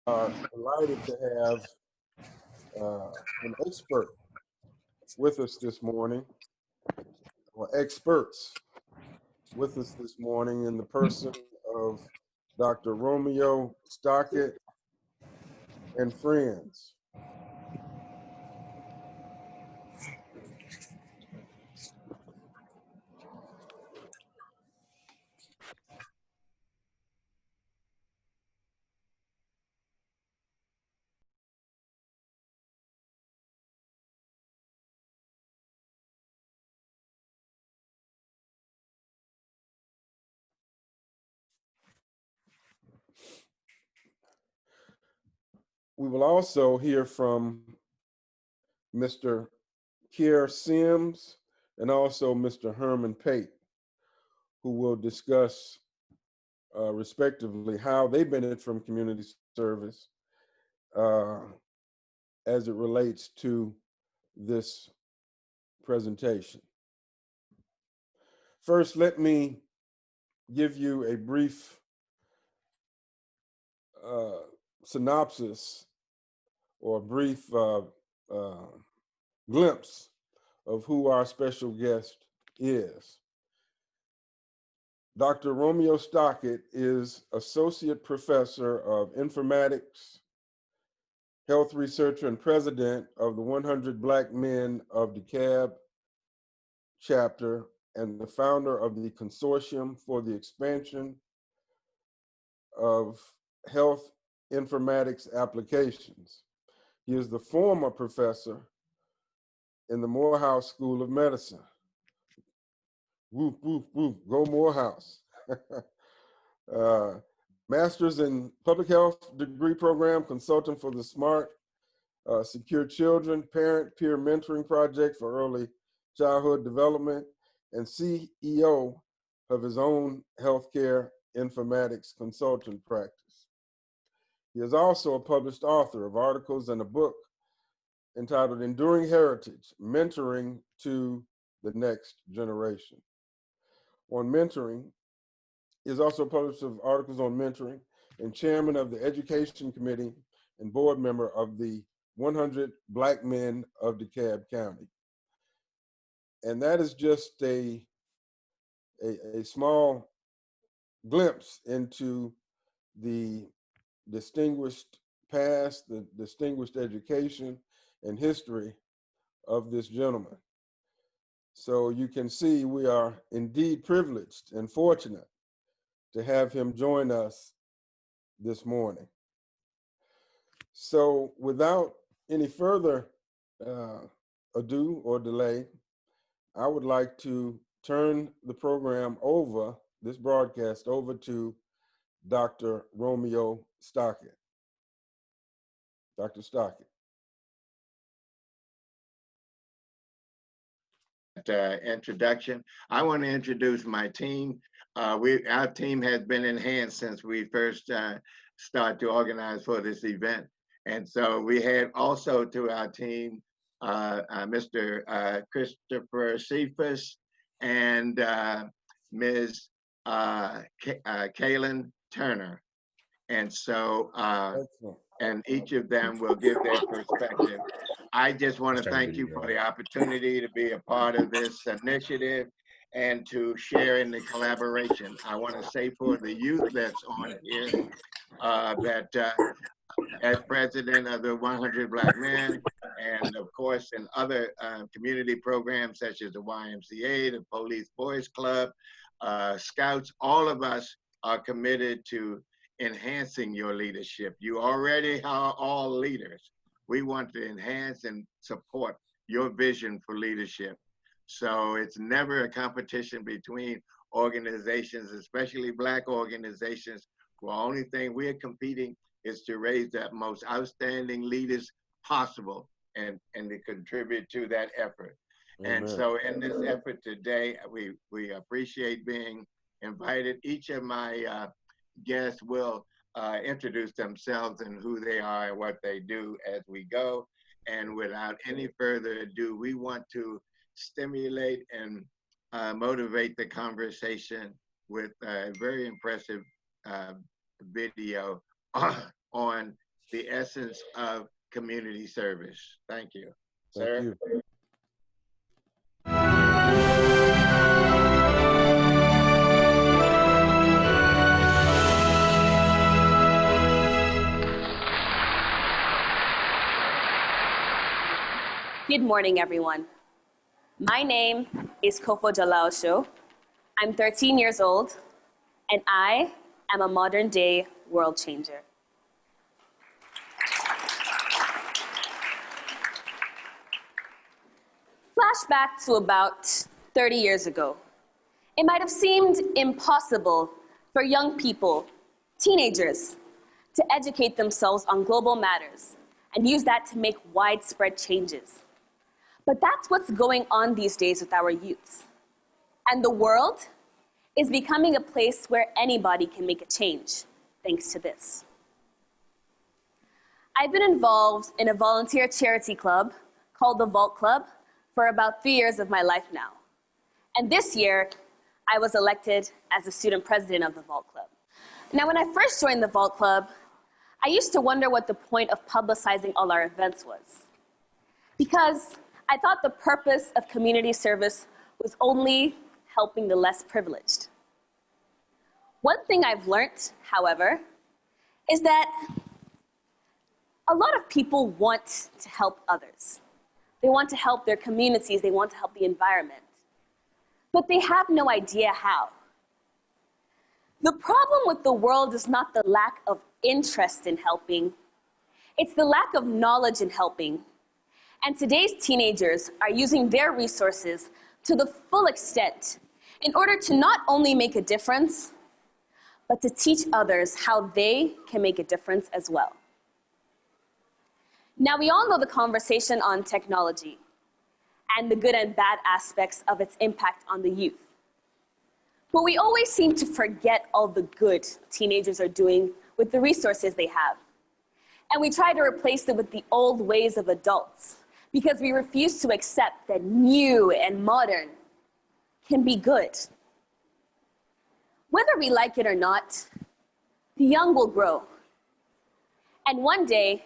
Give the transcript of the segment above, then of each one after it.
are delighted to have an expert with us this morning, or experts with us this morning in the person of Dr. Romeo Stockett and friends. We will also hear from Mr. Kier Sims and also Mr. Herman Pate, who will discuss respectively how they benefit from community service uh, as it relates to this presentation. First, let me give you a brief synopsis or a brief glimpse of who our special guest is. Dr. Romeo Stockett is Associate Professor of Informatics, Health Researcher, and President of the 100 Black Men of DeKalb chapter and the founder of the Consortium for the Expansion of Health Informatics Applications. He is the former professor in the Morehouse School of Medicine. Whoop, whoop, whoop, go Morehouse. Master's in Public Health degree program, consultant for the Smart Secure Children Parent-Peer Mentoring Project for Early Childhood Development, and CEO of his own healthcare informatics consultant practice. He is also a published author of articles and a book entitled Enduring Heritage, Mentoring to the Next Generation. On mentoring, he is also published of articles on mentoring and chairman of the Education Committee and board member of the 100 Black Men of DeKalb County. And that is just a small glimpse into the distinguished past, the distinguished education and history of this gentleman. So you can see we are indeed privileged and fortunate to have him join us this morning. So without any further ado or delay, I would like to turn the program over, this broadcast over to Dr. Romeo Stockett. Dr. Stockett. Introduction. I want to introduce my team. Our team has been enhanced since we first started to organize for this event. And so we had also to our team, Mr. Christopher Cephas and Ms. Kaylin Turner. And so, and each of them will give their perspective. I just want to thank you for the opportunity to be a part of this initiative and to share in the collaboration. I want to say for the youth that's on here that as president of the 100 Black Men, and of course in other community programs such as the YMCA, the Police Boys Club, Scouts, all of us are committed to enhancing your leadership. You already are all leaders. We want to enhance and support your vision for leadership. So it's never a competition between organizations, especially Black organizations. The only thing we're competing is to raise the most outstanding leaders possible and to contribute to that effort. Amen. And so in this effort today, we appreciate being invited. Each of my guests will introduce themselves and who they are and what they do as we go. And without any further ado, we want to stimulate and motivate the conversation with a very impressive video on the essence of community service. Thank you. Thank Sir? you. Good morning, everyone. My name is Kofo Jalaosho. I'm 13 years old, and I am a modern-day world changer. Flashback to about 30 years ago. It might have seemed impossible for young people, teenagers, to educate themselves on global matters and use that to make widespread changes. But that's what's going on these days with our youths. And the world is becoming a place where anybody can make a change, thanks to this. I've been involved in a volunteer charity club called the Vault Club for about 3 years of my life now. And this year, I was elected as the student president of the Vault Club. Now, when I first joined the Vault Club, I used to wonder what the point of publicizing all our events was. Because I thought the purpose of community service was only helping the less privileged. One thing I've learned, however, is that a lot of people want to help others. They want to help their communities, they want to help the environment, but they have no idea how. The problem with the world is not the lack of interest in helping, it's the lack of knowledge in helping. And today's teenagers are using their resources to the full extent in order to not only make a difference, but to teach others how they can make a difference as well. Now, we all know the conversation on technology and the good and bad aspects of its impact on the youth. But we always seem to forget all the good teenagers are doing with the resources they have. And we try to replace it with the old ways of adults, because we refuse to accept that new and modern can be good. Whether we like it or not, the young will grow. And one day,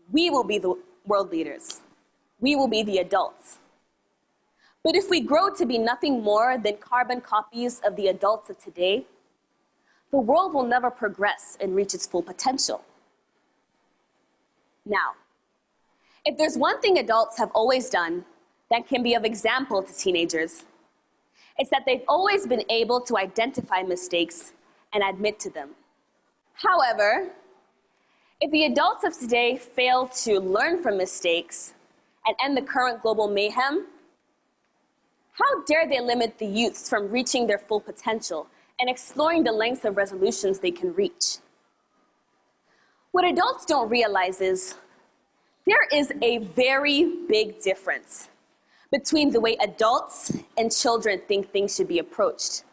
we will be the world leaders. We will be the adults. But if we grow to be nothing more than carbon copies of the adults of today, the world will never progress and reach its full potential. Now, if there's one thing adults have always done that can be of example to teenagers, it's that they've always been able to identify mistakes and admit to them. However, if the adults of today fail to learn from mistakes and end the current global mayhem, how dare they limit the youths from reaching their full potential and exploring the lengths of resolutions they can reach? What adults don't realize is there is a very big difference between the way adults and children think things should be approached.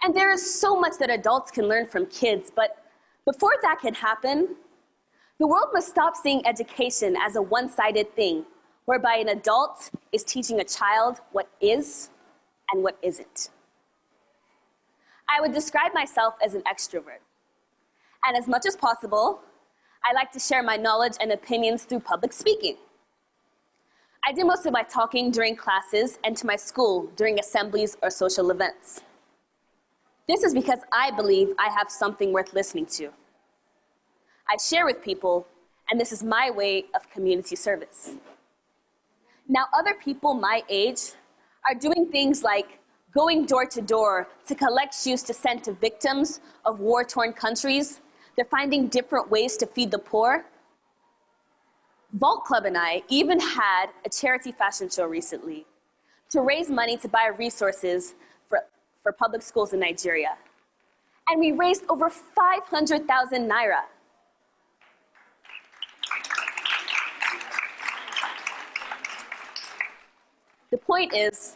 And there is so much that adults can learn from kids, but before that can happen, the world must stop seeing education as a one-sided thing, whereby an adult is teaching a child what is and what isn't. I would describe myself as an extrovert. And as much as possible, I like to share my knowledge and opinions through public speaking. I do most of my talking during classes and to my school during assemblies or social events. This is because I believe I have something worth listening to. I share with people, and this is my way of community service. Now, other people my age are doing things like going door to door to collect shoes to send to victims of war-torn countries. They're finding different ways to feed the poor. Vault Club and I even had a charity fashion show recently to raise money to buy resources for public schools in Nigeria. And we raised over 500,000 naira. The point is,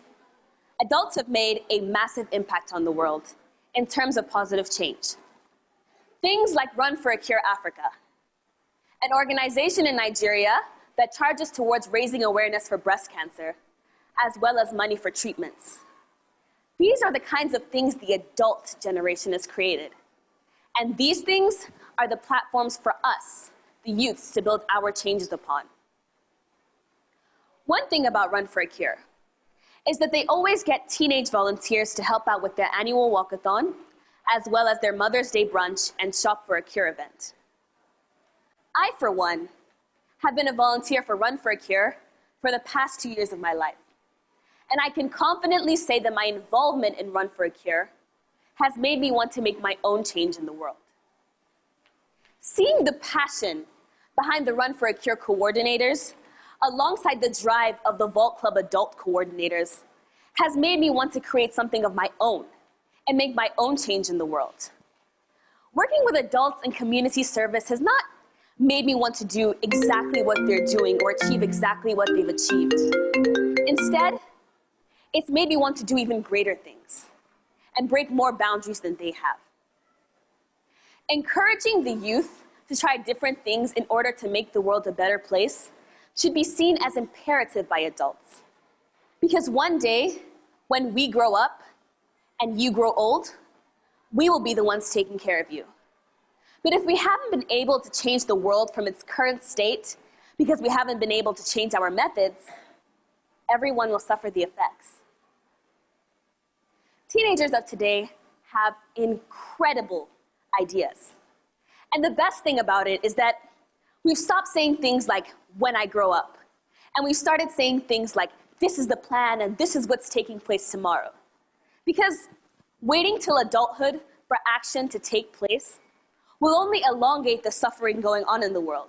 adults have made a massive impact on the world in terms of positive change. Things like Run for a Cure Africa, an organization in Nigeria that charges towards raising awareness for breast cancer, as well as money for treatments. These are the kinds of things the adult generation has created. And these things are the platforms for us the youths to build our changes upon. One thing about Run for a Cure is that they always get teenage volunteers to help out with their annual walkathon, as well as their Mother's Day brunch and Shop for a Cure event. I, for one, have been a volunteer for Run for a Cure for the past 2 years of my life. And I can confidently say that my involvement in Run for a Cure has made me want to make my own change in the world. Seeing the passion behind the Run for a Cure coordinators, alongside the drive of the Vault Club adult coordinators, has made me want to create something of my own and make my own change in the world. Working with adults in community service has not made me want to do exactly what they're doing or achieve exactly what they've achieved. Instead, it's made me want to do even greater things and break more boundaries than they have. Encouraging the youth to try different things in order to make the world a better place should be seen as imperative by adults. Because one day, when we grow up and you grow old, we will be the ones taking care of you. But if we haven't been able to change the world from its current state because we haven't been able to change our methods, everyone will suffer the effects. Teenagers of today have incredible ideas. And the best thing about it is that we've stopped saying things like, when I grow up. And we've started saying things like, this is the plan and this is what's taking place tomorrow. Because waiting till adulthood for action to take place will only elongate the suffering going on in the world,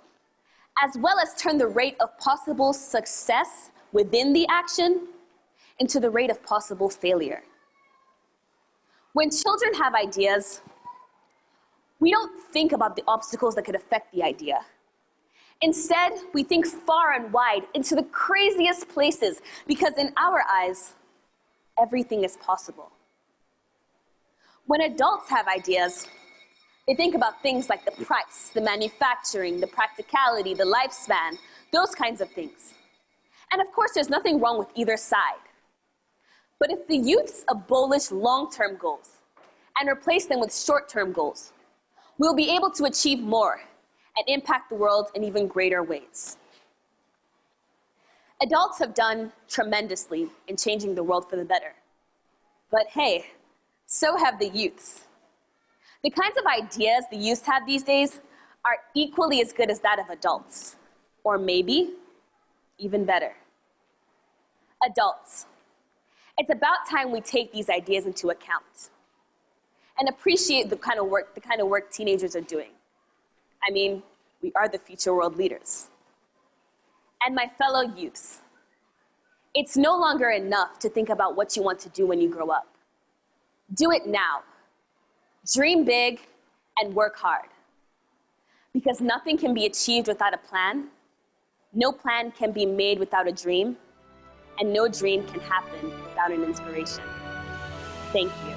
as well as turn the rate of possible success within the action into the rate of possible failure. When children have ideas, we don't think about the obstacles that could affect the idea. Instead, we think far and wide into the craziest places because in our eyes, everything is possible. When adults have ideas, they think about things like the price, the manufacturing, the practicality, the lifespan, those kinds of things. And of course, there's nothing wrong with either side. But if the youths abolish long-term goals and replace them with short-term goals, we'll be able to achieve more and impact the world in even greater ways. Adults have done tremendously in changing the world for the better. But hey, so have the youths. The kinds of ideas the youth have these days are equally as good as that of adults, or maybe even better. Adults, it's about time we take these ideas into account and appreciate the kind of work teenagers are doing. I mean, we are the future world leaders. And my fellow youths, it's no longer enough to think about what you want to do when you grow up. Do it now. Dream big and work hard. Because nothing can be achieved without a plan, no plan can be made without a dream, and no dream can happen without an inspiration. Thank you.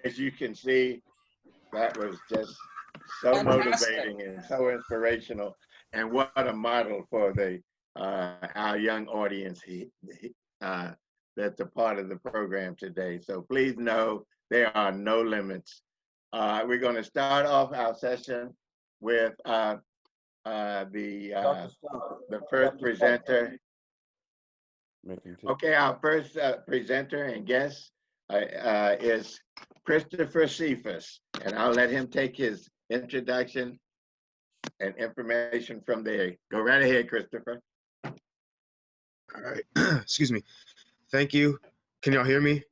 As you can see, that was just so motivating and so inspirational, and what a model for our young audience that's a part of the program today. So please know there are no limits. We're going to start off our session with the first presenter. Okay, our first presenter and guest is Christopher Cephas, and I'll let him take his introduction and information from there. Go right ahead, Christopher. All right. Excuse me. Thank you. Can y'all hear me?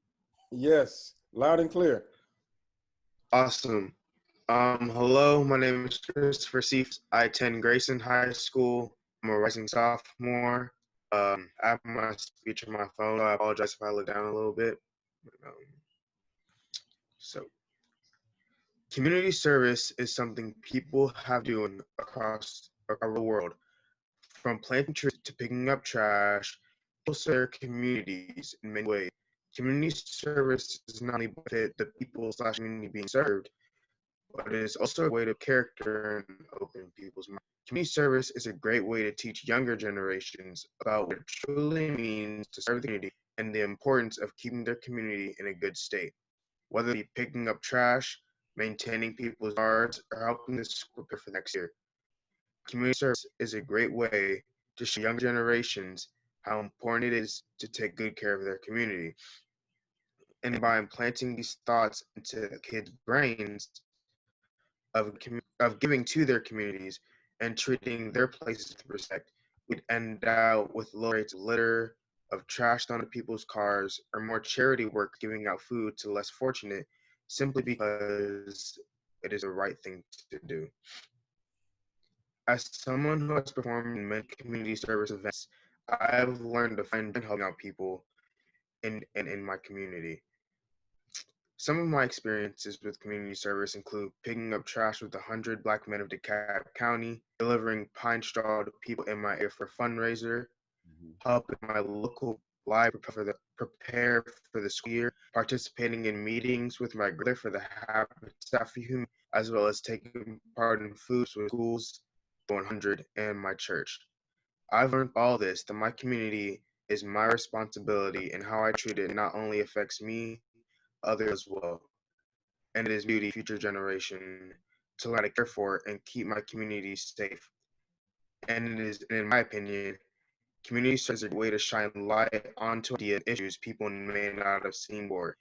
Yes, loud and clear. Awesome. Hello, my name is Christopher Cephas. I attend Grayson High School. I'm a rising sophomore. I have my speech on my phone. I apologize if I look down a little bit. So, community service is something people have doing across the world. From planting trees to picking up trash, people serve their communities in many ways. Community service is not only benefit the people/community being served, but it is also a way to character and open people's minds. Community service is a great way to teach younger generations about what it truly means to serve the community and the importance of keeping their community in a good state. Whether it be picking up trash, maintaining people's yards, or helping the school prepare for next year. Community service is a great way to show younger generations how important it is to take good care of their community. And by implanting these thoughts into kids' brains of giving to their communities and treating their places with respect, we'd end out with low rates of litter, of trash thrown at people's cars, or more charity work giving out food to less fortunate simply because it is the right thing to do. As someone who has performed in many community service events, I've learned to find joy in helping out people in my community. Some of my experiences with community service include picking up trash with 100 Black men of DeKalb County, delivering pine straw to people in my area for a fundraiser, helping my local library prepare for the school year, participating in meetings with my grandmother for the Habitat for Humanity, as well as taking part in foods with schools, 100, and my church. I've learned all this that my community is my responsibility, and how I treat it not only affects me, others as well. And it is duty future generation to learn how to care for and keep my community safe. And it is, in my opinion, community service is a way to shine light onto ideas and issues people may not have seen before.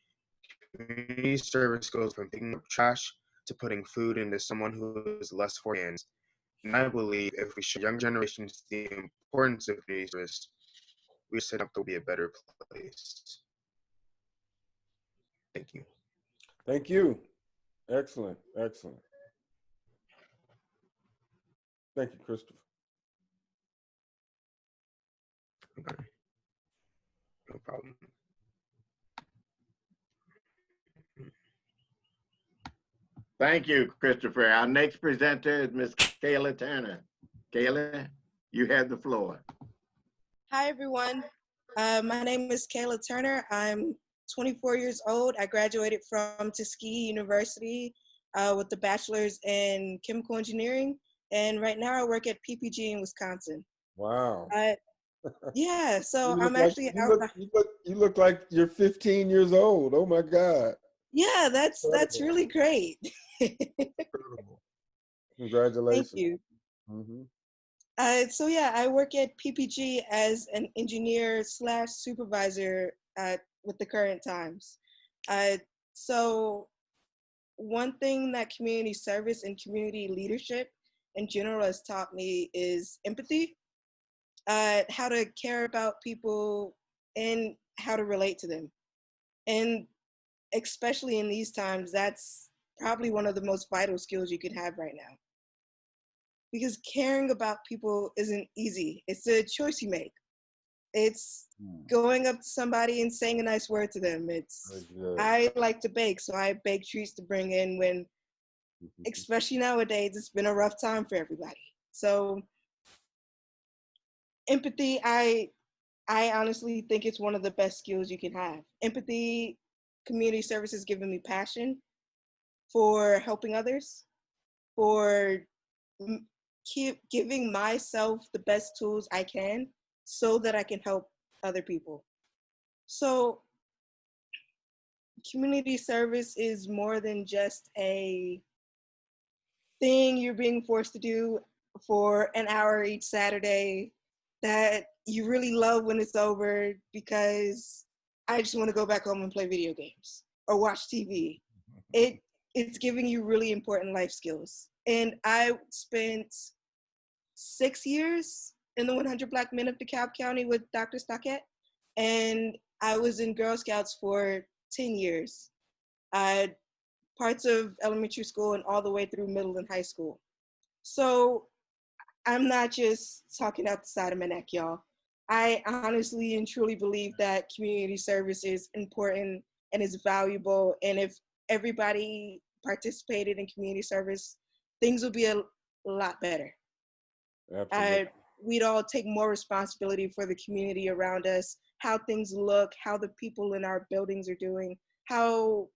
Community service goes from picking up trash to putting food into someone who is less fortunate. And I believe if we show young generations the importance of community service, we set up to be a better place. Thank you. Thank you. Excellent, excellent. Thank you, Christopher. Okay. No problem. Thank you, Christopher. Our next presenter is Ms. Kayla Turner. Kayla, you have the floor. Hi, everyone. My name is Kayla Turner. I'm 24 years old. I graduated from Tuskegee University with a bachelor's in chemical engineering. And right now I work at PPG in Wisconsin. Wow. Yeah, so I'm like, actually you look like you're 15 years old. Oh my God. Yeah, that's really great. Incredible. Congratulations. Thank you. Mm-hmm. So yeah, I work at PPG as an engineer / supervisor with the Current Times. So one thing that community service and community leadership in general has taught me is empathy, how to care about people and how to relate to them. And especially in these times, that's probably one of the most vital skills you could have right now. Because caring about people isn't easy. It's a choice you make. It's going up to somebody and saying a nice word to them. I like to bake, so I bake treats to bring in when, especially nowadays, it's been a rough time for everybody. So empathy, I honestly think it's one of the best skills you can have. Empathy, community service has given me passion for helping others, for keep giving myself the best tools I can so that I can help other people. So community service is more than just a thing you're being forced to do for an hour each Saturday that you really love when it's over because I just want to go back home and play video games or watch TV. It's giving you really important life skills. And I spent 6 years in the 100 Black Men of DeKalb County with Dr. Stockett, and I was in Girl Scouts for 10 years, parts of elementary school and all the way through middle and high school. So I'm not just talking out the side of my neck, y'all. I honestly and truly believe that community service is important and is valuable, and if everybody participated in community service, things would be a lot better. We'd all take more responsibility for the community around us, how things look, how the people in our buildings are doing, how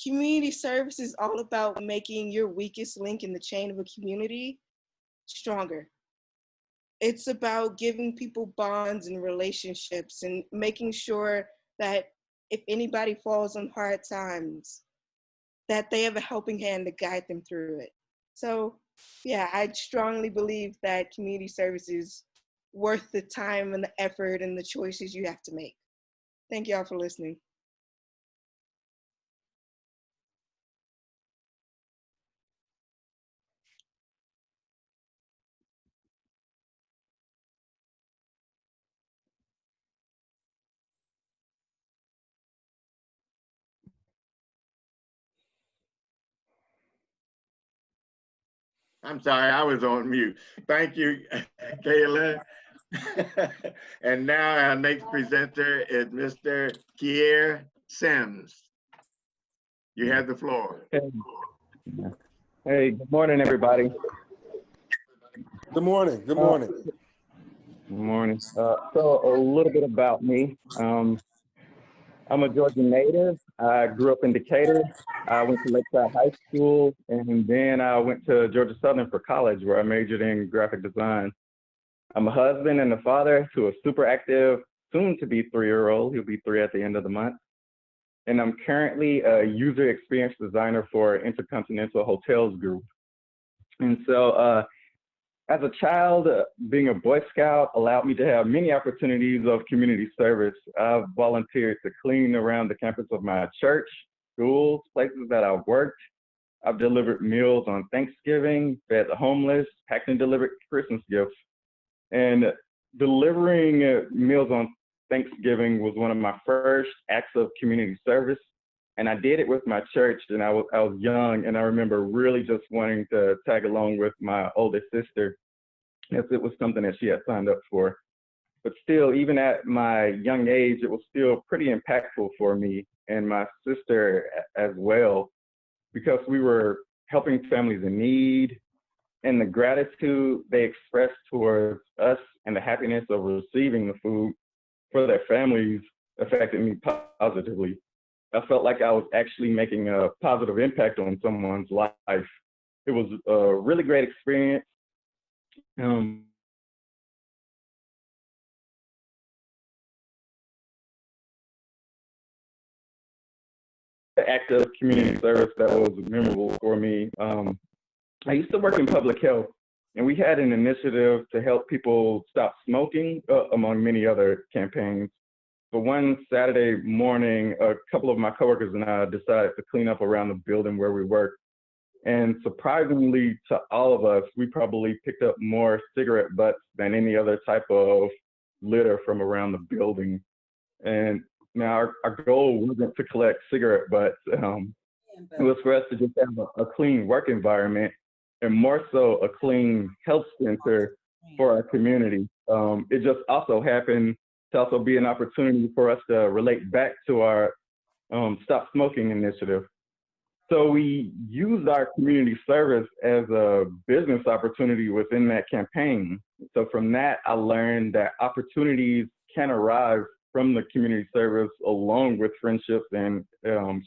community service is all about making your weakest link in the chain of a community stronger. It's about giving people bonds and relationships and making sure that if anybody falls on hard times, that they have a helping hand to guide them through it. So yeah, I strongly believe that community service is worth the time and the effort and the choices you have to make. Thank y'all for listening. I'm sorry, I was on mute. Thank you, Kayla. And now our next presenter is Mr. Kier Sims. You have the floor. Hey, good morning, everybody. Good morning. Good morning. Good morning. So a little bit about me. I'm a Georgia native. I grew up in Decatur. I went to Lakeside High School, and then I went to Georgia Southern for college, where I majored in graphic design. I'm a husband and a father to a super active, soon-to-be 3-year-old. He'll be 3 at the end of the month. And I'm currently a user experience designer for Intercontinental Hotels Group. And so as a child, being a Boy Scout allowed me to have many opportunities of community service. I've volunteered to clean around the campus of my church, schools, places that I've worked. I've delivered meals on Thanksgiving, fed the homeless, packed and delivered Christmas gifts. And delivering meals on Thanksgiving was one of my first acts of community service. And I did it with my church, and I was young, and I remember really just wanting to tag along with my oldest sister, as it was something that she had signed up for. But still, even at my young age, it was still pretty impactful for me and my sister as well, because we were helping families in need, and the gratitude they expressed towards us and the happiness of receiving the food for their families affected me positively. I felt like I was actually making a positive impact on someone's life. It was a really great experience. Act of community service that was memorable for me. I used to work in public health, and we had an initiative to help people stop smoking, among many other campaigns. But one Saturday morning, a couple of my coworkers and I decided to clean up around the building where we worked. And surprisingly to all of us, we probably picked up more cigarette butts than any other type of litter from around the building. And now our goal wasn't to collect cigarette butts. It was for us to just have a clean work environment, and more so a clean health center for our community. It just also happened to also be an opportunity for us to relate back to our Stop Smoking initiative. So we used our community service as a business opportunity within that campaign. So from that, I learned that opportunities can arise from the community service along with friendships and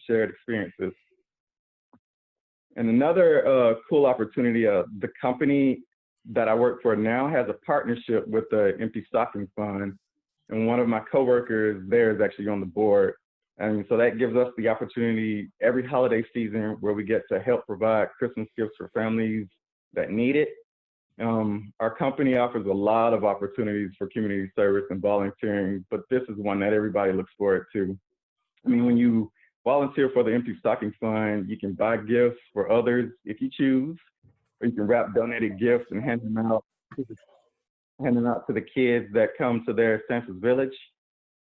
shared experiences. And another cool opportunity, the company that I work for now has a partnership with the Empty Stocking Fund. And one of my coworkers there is actually on the board. And so that gives us the opportunity every holiday season where we get to help provide Christmas gifts for families that need it. Our company offers a lot of opportunities for community service and volunteering, but this is one that everybody looks forward to. I mean, when you volunteer for the Empty Stocking Fund, you can buy gifts for others if you choose, or you can wrap donated gifts and hand them out to the kids that come to their census village.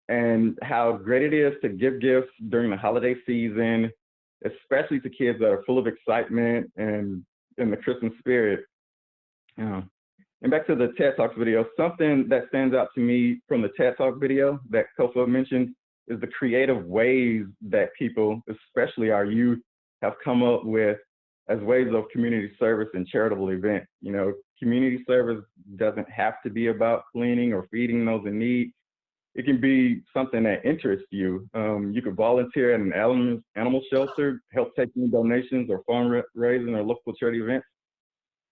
And how great it is to give gifts during the holiday season, especially to kids that are full of excitement and in the Christmas spirit. And back to the TED Talks video, something that stands out to me from the TED Talk video that Kofa mentioned is the creative ways that people, especially our youth, have come up with as ways of community service and charitable events. You know, community service doesn't have to be about cleaning or feeding those in need. It can be something that interests you. You could volunteer at an animal shelter, help take in donations or fundraising or local charity events.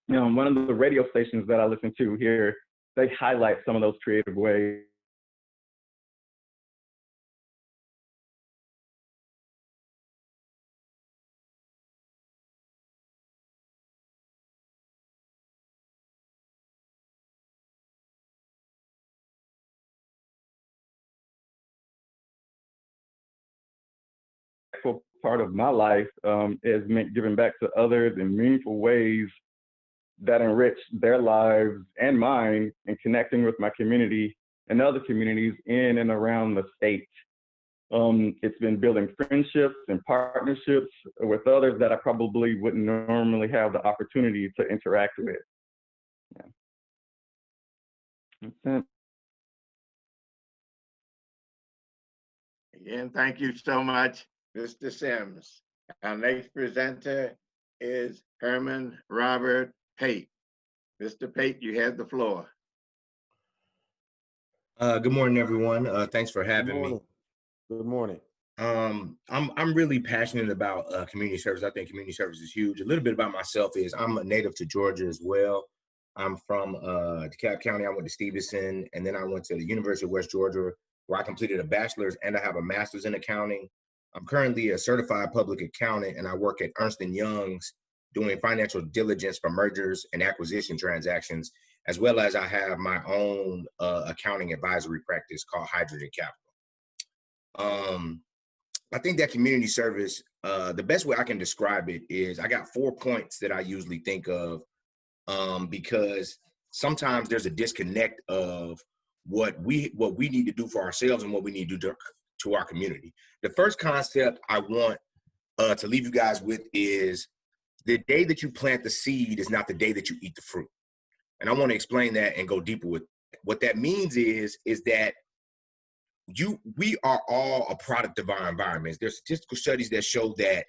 You know, one of the radio stations that I listen to here, they highlight some of those creative ways. impactful part of my life has meant giving back to others in meaningful ways that enrich their lives and mine, and connecting with my community and other communities in and around the state. It's been building friendships and partnerships with others that I probably wouldn't normally have the opportunity to interact with. Yeah. That's it. Again, thank you so much, Mr. Sims. Our next presenter is Herman Robert Pate. Mr. Pate, you have the floor. Good morning, everyone. Thanks for having me. Good morning. I'm really passionate about community service. I think community service is huge. A little bit about myself is I'm a native to Georgia as well. I'm from DeKalb County. I went to Stevenson, and then I went to the University of West Georgia, where I completed a bachelor's and I have a master's in accounting. I'm currently a certified public accountant, and I work at Ernst & Young's doing financial diligence for mergers and acquisition transactions, as well as I have my own accounting advisory practice called Hydrogen Capital. I think that community service, the best way I can describe it is I got 4 points that I usually think of, because sometimes there's a disconnect of what we need to do for ourselves and what we need to do to our community. The first concept I want to leave you guys with is the day that you plant the seed is not the day that you eat the fruit. And I want to explain that and go deeper with it. What that means is that we are all a product of our environments. There's statistical studies that show that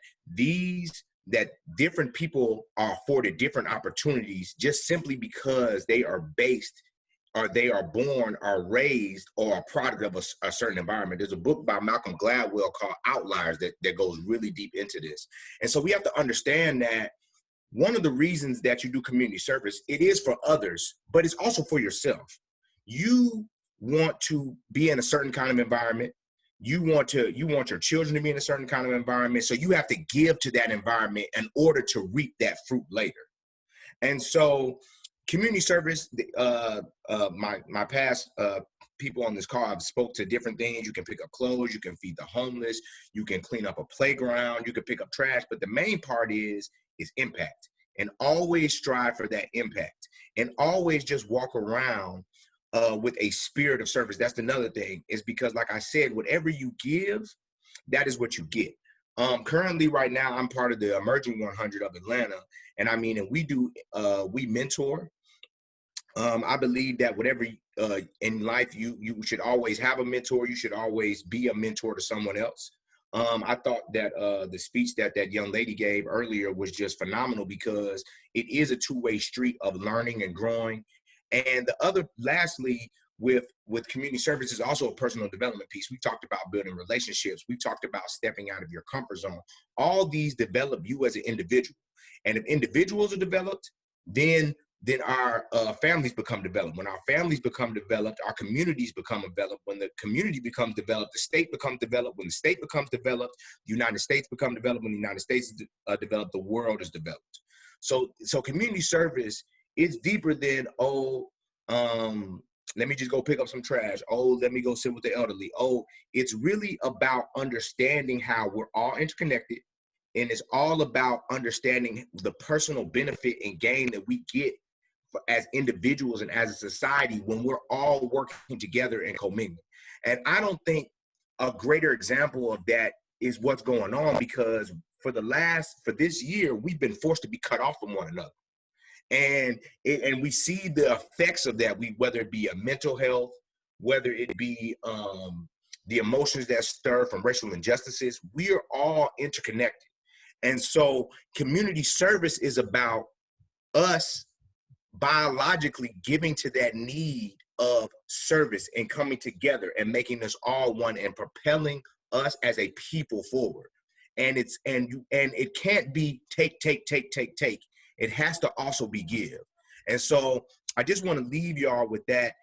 different people are afforded different opportunities just simply because they are based, or they are born or raised or a product of a certain environment. There's a book by Malcolm Gladwell called Outliers that goes really deep into this. And so we have to understand that one of the reasons that you do community service, it is for others, but it's also for yourself. You want to be in a certain kind of environment. You want your children to be in a certain kind of environment. So you have to give to that environment in order to reap that fruit later. And so community service, my past people on this call, I've spoke to different things. You can pick up clothes, you can feed the homeless, you can clean up a playground, you can pick up trash. But the main part is impact, and always strive for that impact, and always just walk around with a spirit of service. That's another thing, is because, like I said, whatever you give, that is what you get. Currently, right now, I'm part of the Emerging 100 of Atlanta, and we mentor. I believe that whatever in life, you should always have a mentor. You should always be a mentor to someone else. I thought that the speech that young lady gave earlier was just phenomenal, because it is a two-way street of learning and growing. And lastly, with community service is also a personal development piece. We talked about building relationships. We talked about stepping out of your comfort zone. All these develop you as an individual. And if individuals are developed, then our families become developed. When our families become developed, our communities become developed. When the community becomes developed, the state becomes developed. When the state becomes developed, the United States become developed. When the United States is developed, the world is developed. So community service is deeper than, let me just go pick up some trash. Let me go sit with the elderly. It's really about understanding how we're all interconnected. And it's all about understanding the personal benefit and gain that we get as individuals and as a society when we're all working together and commingling. And I don't think a greater example of that is what's going on, because for this year, we've been forced to be cut off from one another. And we see the effects of that, whether it be a mental health, whether it be the emotions that stir from racial injustices. We are all interconnected. And so community service is about us biologically giving to that need of service and coming together and making us all one and propelling us as a people forward. And it can't be take. It has to also be give. And so I just want to leave y'all with that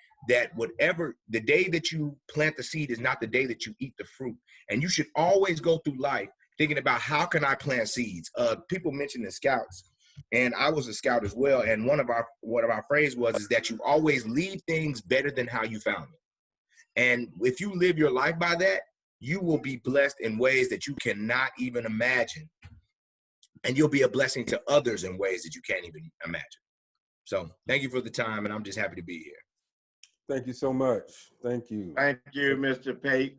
whatever, the day that you plant the seed is not the day that you eat the fruit. And you should always go through life thinking about, how can I plant seeds? People mentioned the scouts, and I was a scout as well. And one of our phrase is that you always leave things better than how you found them. And if you live your life by that, you will be blessed in ways that you cannot even imagine. And you'll be a blessing to others in ways that you can't even imagine. So thank you for the time, and I'm just happy to be here. Thank you so much. Thank you. Thank you, Mr. Pate.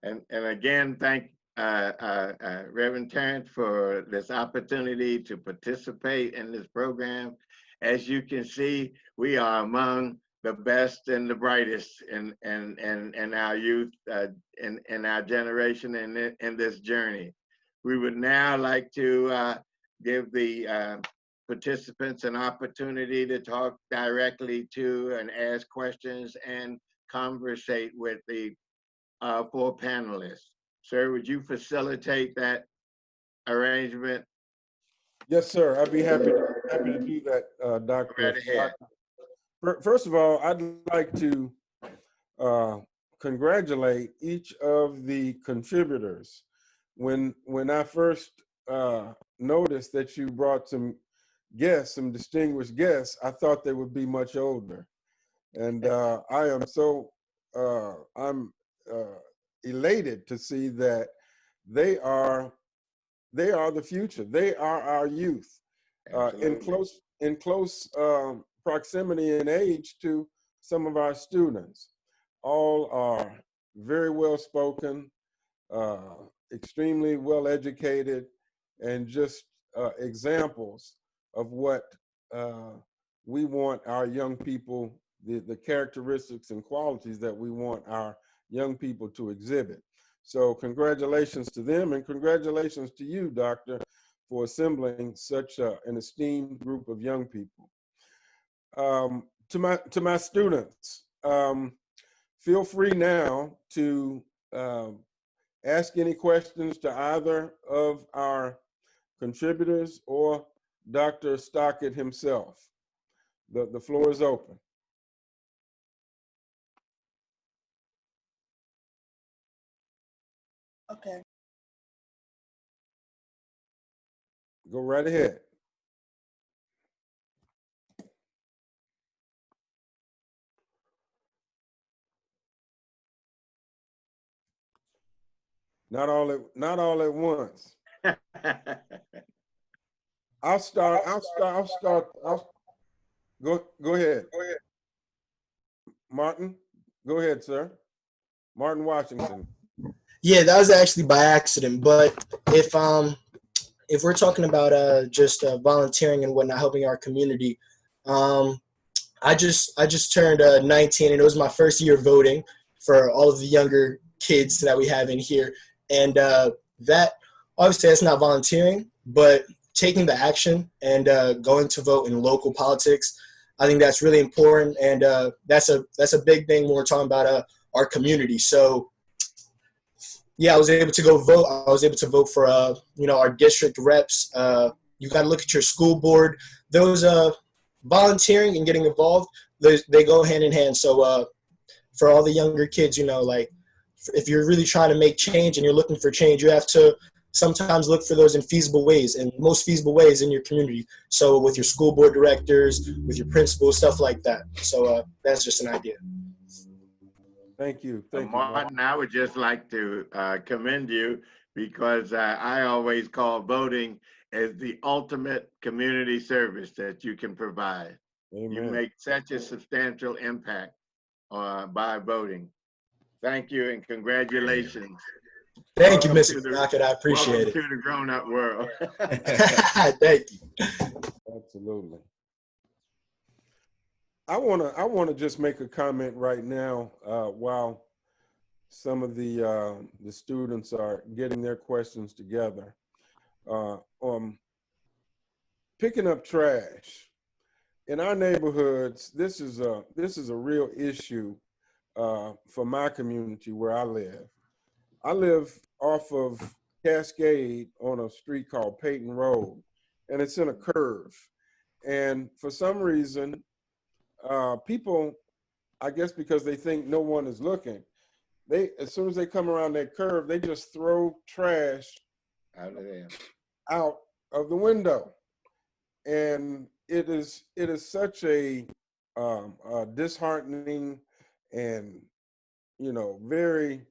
And again, thank Reverend Terrence for this opportunity to participate in this program. As you can see, we are among the best and the brightest in our youth, in our generation, and in this journey. We would now like to give the participants an opportunity to talk directly to and ask questions and conversate with the 4 panelists. Sir, would you facilitate that arrangement? Yes, sir. I'd be happy to do that, Dr. Right ahead. First of all, I'd like to congratulate each of the contributors. When I first noticed that you brought some guests, some distinguished guests, I thought they would be much older. And I am so, I'm elated to see that they are the future. They are our youth, in close proximity in age to some of our students. All are very well spoken, extremely well educated, and just examples of what we want our young people, the characteristics and qualities that we want our young people to exhibit. So congratulations to them, and congratulations to you, Doctor, for assembling such an esteemed group of young people. To my students, feel free now to ask any questions to either of our contributors or Dr. Stockett himself. The floor is open. Okay. Go right ahead. Not all at once. I'll start. Go ahead. Martin, go ahead, sir. Martin Washington. Yeah, that was actually by accident. But if we're talking about just volunteering and whatnot, helping our community, I just turned 19, and it was my first year voting for all of the younger kids that we have in here. And that, obviously, that's not volunteering, but taking the action and going to vote in local politics, I think that's really important. And that's a big thing when we're talking about our community. So, yeah, I was able to go vote. I was able to vote for, our district reps. You got to look at your school board. Those volunteering and getting involved, they go hand in hand. So for all the younger kids, if you're really trying to make change and you're looking for change, you have to sometimes look for those infeasible ways, and most feasible ways in your community. So with your school board directors, with your principals, stuff like that. So that's just an idea. Thank you. Martin, I would just like to commend you, because I always call voting as the ultimate community service that you can provide. Amen. You make such a substantial impact by voting. Thank you, and congratulations. Thank you, Mr. Stockett. I appreciate it. Welcome to the grown-up world. Thank you. Absolutely. I want to just make a comment right now while some of the students are getting their questions together. Picking up trash in our neighborhoods. This is a real issue for my community where I live. I live off of Cascade on a street called Peyton Road, and it's in a curve. And for some reason, people, I guess because they think no one is looking, as soon as they come around that curve, they just throw trash out of the window. And it is such a disheartening and very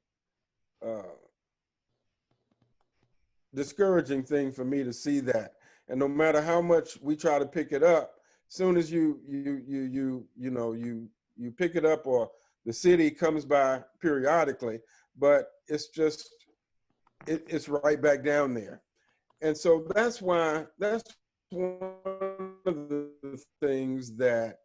discouraging thing for me to see that. And no matter how much we try to pick it up, soon as you pick it up, or the city comes by periodically, but it's just it's right back down there. And so that's one of the things that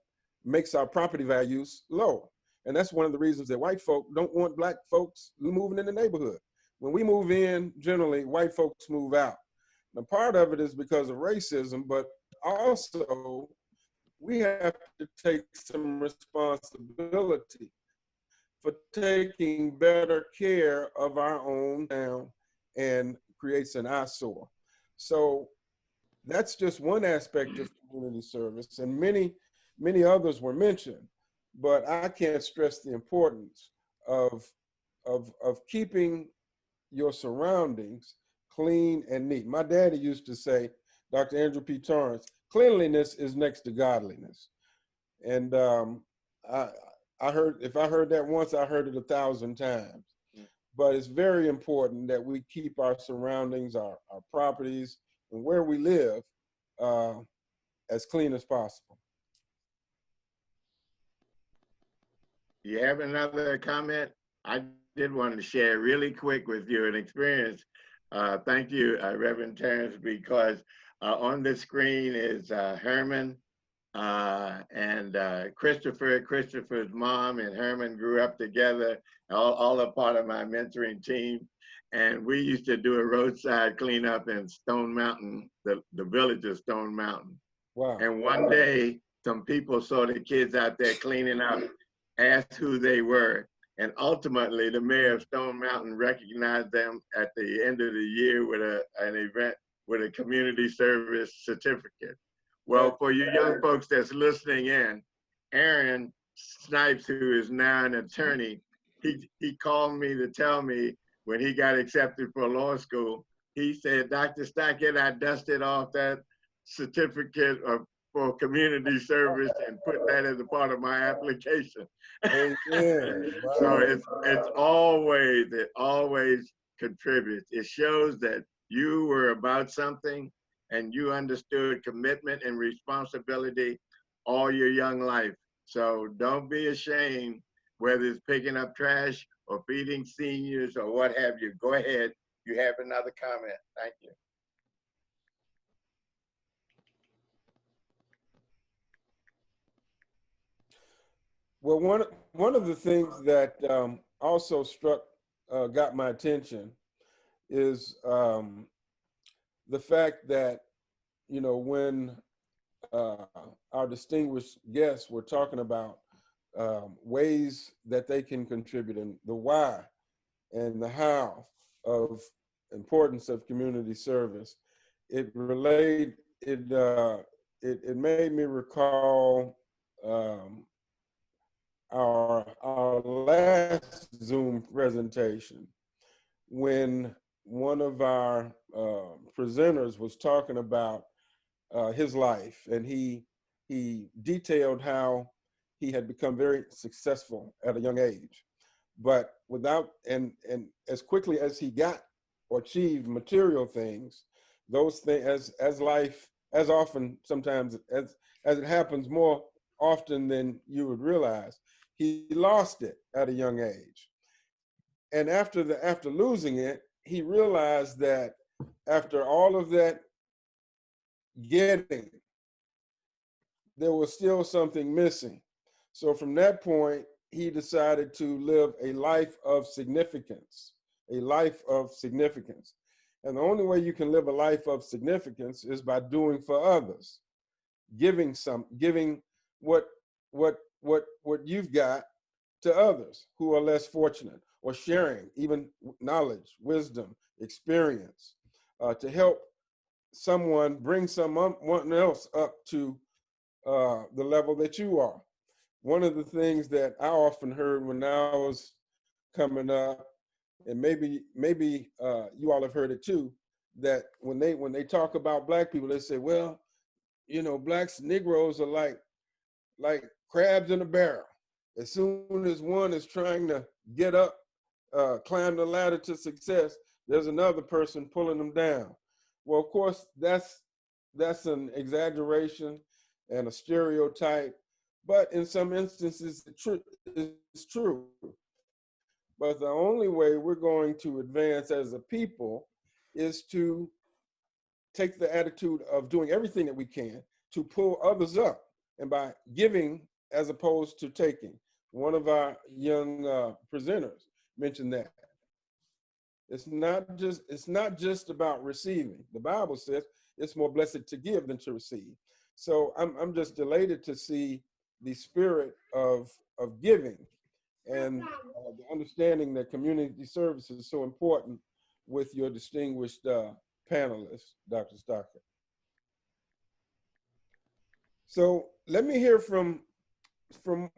makes our property values low. And that's one of the reasons that white folk don't want black folks moving in the neighborhood. When we move in, generally, white folks move out. Now, part of it is because of racism, but also we have to take some responsibility for taking better care of our own town, and creates an eyesore. So that's just one aspect of community service, and many others were mentioned, but I can't stress the importance of keeping your surroundings clean and neat. My daddy used to say, Dr. Andrew P. Torrance, cleanliness is next to godliness. And I heard, if I heard that once, I heard it 1,000 times. But it's very important that we keep our surroundings, our properties, and where we live as clean as possible. You have another comment? I did want to share really quick with you an experience. Thank you, Reverend Terrence, because on the screen is Herman and Christopher. Christopher's mom and Herman grew up together, all a part of my mentoring team. And we used to do a roadside cleanup in Stone Mountain, the village of Stone Mountain. Wow. And one day, some people saw the kids out there cleaning up, asked who they were. And ultimately, the mayor of Stone Mountain recognized them at the end of the year with an event with a community service certificate. Well, for you young folks that's listening in, Aaron Snipes, who is now an attorney, he called me to tell me when he got accepted for law school, he said, Dr. Stockett, I dusted off that certificate for community service and put that as a part of my application. Amen. Wow. So it always contributes. It shows that you were about something and you understood commitment and responsibility all your young life. So don't be ashamed, whether it's picking up trash or feeding seniors or what have you. Go ahead. You have another comment. Thank you. Well, one of the things that also got my attention is the fact that, you know, when our distinguished guests were talking about ways that they can contribute, and the why and the how of importance of community service, it made me recall our last Zoom presentation, when one of our presenters was talking about his life, and he detailed how he had become very successful at a young age, but without, and as quickly as he got or achieved material things, those things, as life, as often sometimes as it happens more often than you would realize, he lost it at a young age. And after losing it, he realized that after all of that getting, there was still something missing. So from that point, he decided to live a life of significance, a life of significance. And the only way you can live a life of significance is by doing for others, giving what you've got to others who are less fortunate, or sharing even knowledge, wisdom, experience, to help someone bring someone else up to the level that you are. One of the things that I often heard when I was coming up, and maybe you all have heard it too, that when they talk about Black people, they say, well, you know, blacks, Negroes are like crabs in a barrel. As soon as one is trying to get up climb the ladder to success, there's another person pulling them down. Well, of course, that's an exaggeration and a stereotype, but in some instances, it's true. But the only way we're going to advance as a people is to take the attitude of doing everything that we can to pull others up, and by giving as opposed to taking. One of our young presenters mentioned that. It's not just about receiving. The Bible says it's more blessed to give than to receive. So I'm just delighted to see the spirit of giving and the understanding that community service is so important with your distinguished panelist, Dr. Stockett. So let me hear from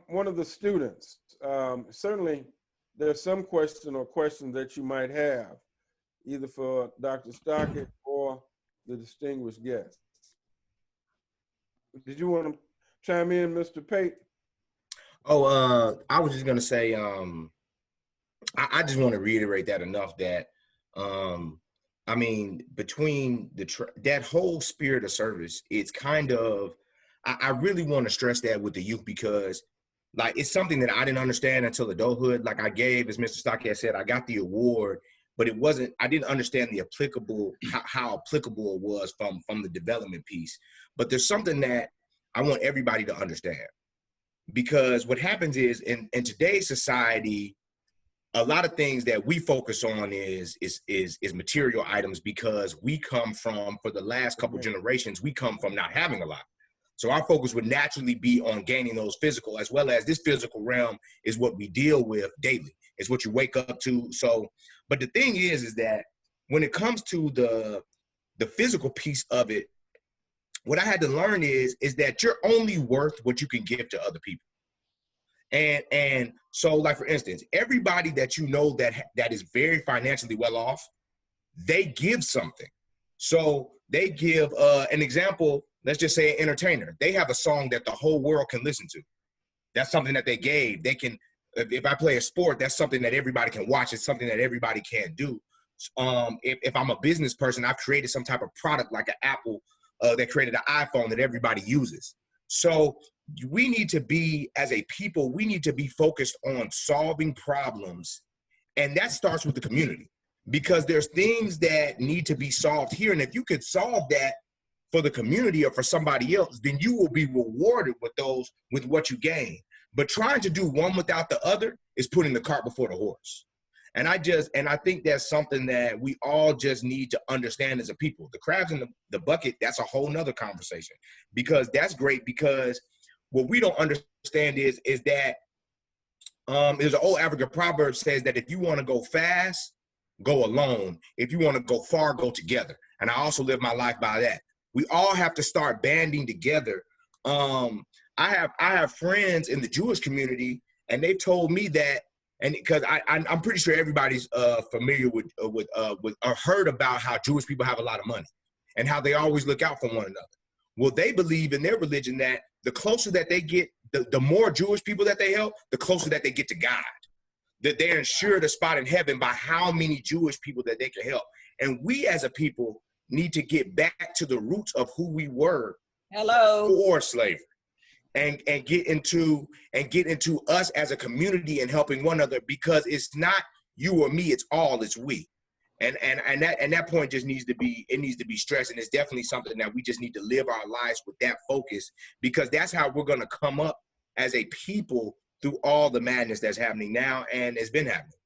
one of the students. Certainly, there's some question or questions that you might have, either for Dr. Stockett or the distinguished guest. Did you want to chime in, Mr. Pate? Oh, I was just gonna say, I just want to reiterate that enough that, I mean, between that whole spirit of service, it's kind of, I really want to stress that with the youth, because like, it's something that I didn't understand until adulthood. Like I gave, as Mr. Stockett said, I got the award, but I didn't understand the how applicable it was from the development piece. But there's something that I want everybody to understand, because what happens is in today's society, a lot of things that we focus on is material items, because we come from, for the last couple generations, we come from not having a lot. So our focus would naturally be on gaining those physical, as well as this physical realm is what we deal with daily. It's what you wake up to. So, but the thing is that when it comes to the physical piece of it, what I had to learn is that you're only worth what you can give to other people. And so, like, for instance, everybody that you know that is very financially well off, they give something. So they give an example. Let's just say an entertainer. They have a song that the whole world can listen to. That's something that they gave. They can, if I play a sport, that's something that everybody can watch. It's something that everybody can do. If I'm a business person, I've created some type of product like an Apple that created an iPhone that everybody uses. So we need to be, as a people, we need to be focused on solving problems. And that starts with the community, because there's things that need to be solved here. And if you could solve that for the community or for somebody else, then you will be rewarded with what you gain. But trying to do one without the other is putting the cart before the horse. And I think that's something that we all just need to understand as a people. The crabs in the bucket, that's a whole nother conversation, because that's great, because what we don't understand is that there's an old African proverb says that if you want to go fast, go alone. If you want to go far, go together. And I also live my life by that. We all have to start banding together. I have friends in the Jewish community, and they've told me that, and because I'm pretty sure everybody's familiar with or heard about how Jewish people have a lot of money and how they always look out for one another. Well, they believe in their religion that the closer that they get, the more Jewish people that they help, the closer that they get to God. That they're ensured a spot in heaven by how many Jewish people that they can help. And we as a people need to get back to the roots of who we were before slavery, and get into us as a community and helping one another, because it's not you or me, it's we. And that point just needs to be stressed, and it's definitely something that we just need to live our lives with that focus, because that's how we're going to come up as a people through all the madness that's happening now and it's been happening.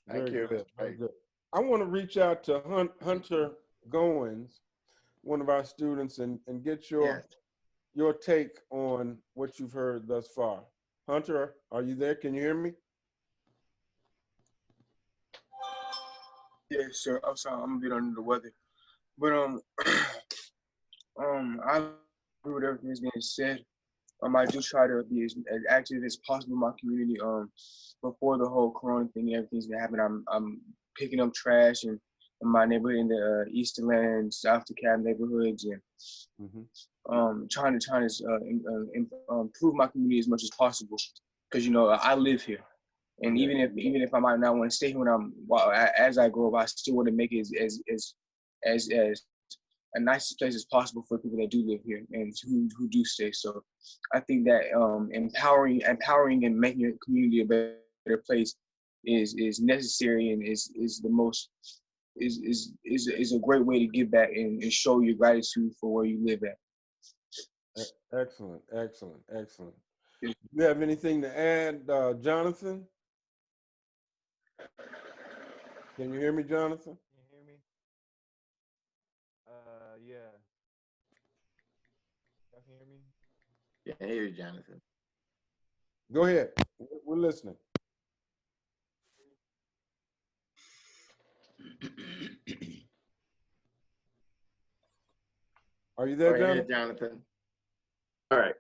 Thank you. Very good. I want to reach out to Hunter Goins, one of our students, and get your take on what you've heard thus far. Hunter, are you there? Can you hear me? Yeah, sure. I'm sorry, I'm a bit under the weather, but I agree with everything that's being said. I do try to be as active as possible in my community. Before the whole Corona thing and everything's been happening, I'm picking up trash in my neighborhood, in the Eastern South DeKalb neighborhoods, and trying to improve my community as much as possible, because I live here, And even if I might not want to stay here as I grow up, I still want to make it as a nice place as possible for people that do live here and who do stay. So I think that empowering and making your community a better place is necessary and is the most is a great way to give back and show your gratitude for where you live at. Excellent, excellent, excellent. Do you have anything to add, Jonathan? Can you hear me, Jonathan? Can you hear me? Yeah. Y'all can hear me? Yeah, I hear you, Jonathan. Go ahead. We're listening. Are you there, Go ahead, Jonathan? All right.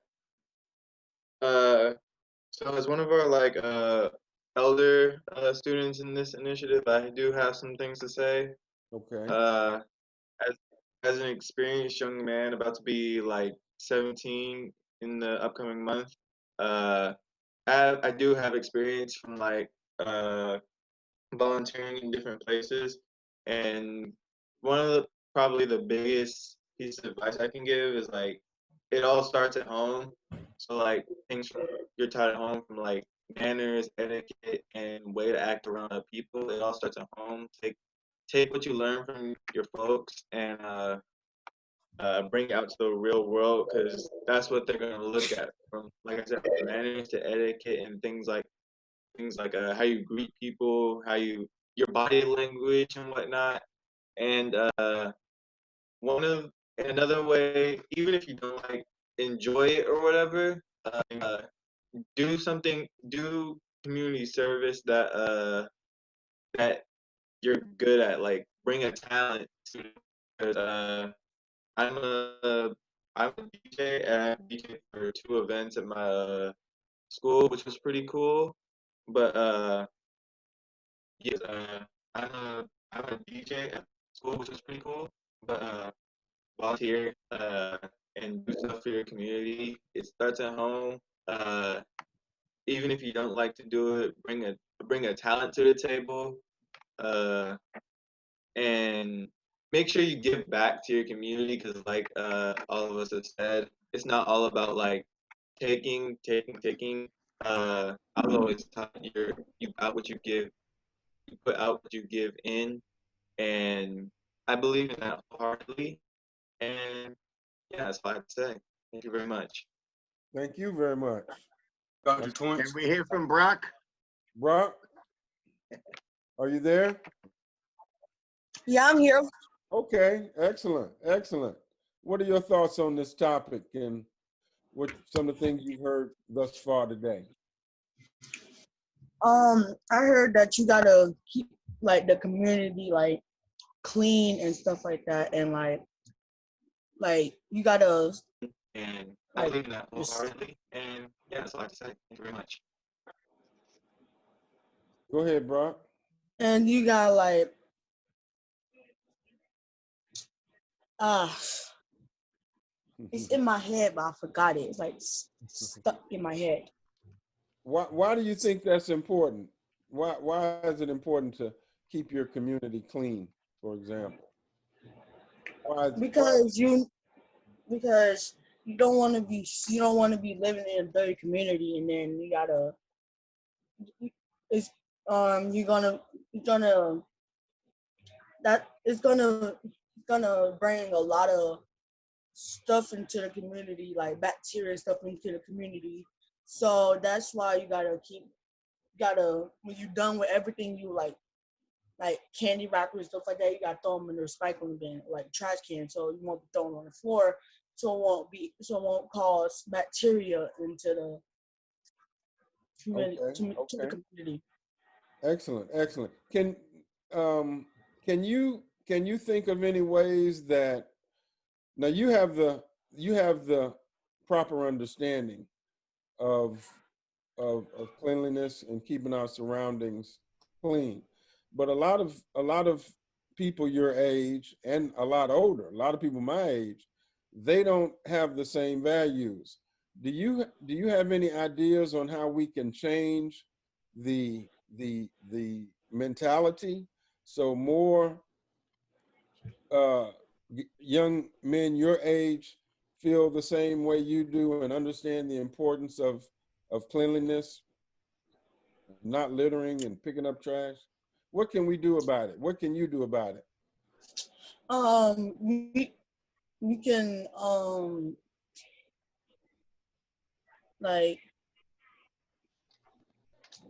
So as one of our elder students in this initiative, I do have some things to say. Okay. As an experienced young man about to be 17 in the upcoming month, I do have experience from volunteering in different places, and one of probably the biggest piece of advice I can give is it all starts at home. So things from you're taught at home, from manners, etiquette, and way to act around other people. It all starts at home. Take what you learn from your folks and bring it out to the real world, because that's what they're gonna look at. From, like I said, from manners to etiquette and things like how you greet people, your body language and whatnot. And another way, even if you don't enjoy it or whatever, do community service that you're good at. Bring a talent to it. Because I'm a DJ, and I DJ for 2 events at my school, which was pretty cool. But yes, I'm a DJ at school, which was pretty cool. But volunteer and do stuff for your community. It starts at home. Even if you don't like to do it, bring a talent to the table, and make sure you give back to your community, because all of us have said, it's not all about taking. I was always taught you got what you give, you put out what you give in, and I believe in that wholeheartedly. And yeah, that's all I have to say. Thank you very much. Thank you very much. Dr. Torrance. Can we hear from Brock? Brock, are you there? Yeah, I'm here. Okay, excellent, excellent. What are your thoughts on this topic and what some of the things you've heard thus far today? I heard that you gotta keep the community clean and stuff like that, and you gotta. And I believe in that wholeheartedly. And yeah, that's all I have to say. Thank you very much. Go ahead, Brock. And you got it's in my head, but I forgot it. It's stuck in my head. Why do you think that's important? Why is it important to keep your community clean, for example? Because you don't want to be living in a dirty community, and then you gotta it's gonna bring a lot of stuff into the community, bacteria stuff into the community. So that's why you gotta when you're done with everything, you like candy wrappers, stuff like that, you gotta throw them in the recycling bin, trash can, so you won't be thrown on the floor, so it won't cause bacteria into the community. To the community. Excellent, excellent. Can you think of any ways that now you have the proper understanding of cleanliness and keeping our surroundings clean, but a lot of people your age and a lot older, a lot of people my age, they don't have the same values. Do you have any ideas on how we can change the mentality. So more young men your age feel the same way you do and understand the importance of cleanliness, not littering and picking up trash? What can we do about it? What can you do about it? We can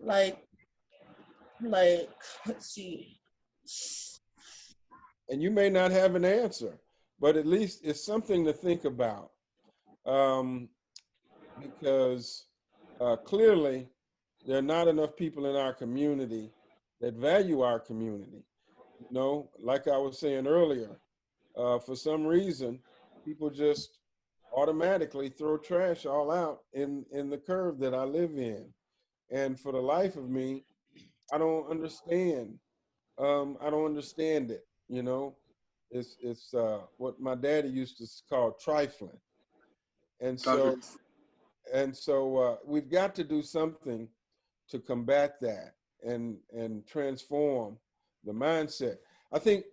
like let's see. And you may not have an answer, but at least it's something to think about, because clearly there are not enough people in our community that value our community. You know, like I was saying earlier, for some reason, people just automatically throw trash all out in the curve that I live in. And for the life of me, I don't understand. I don't understand it. You know, it's what my daddy used to call trifling. And so we've got to do something to combat that and transform the mindset. I think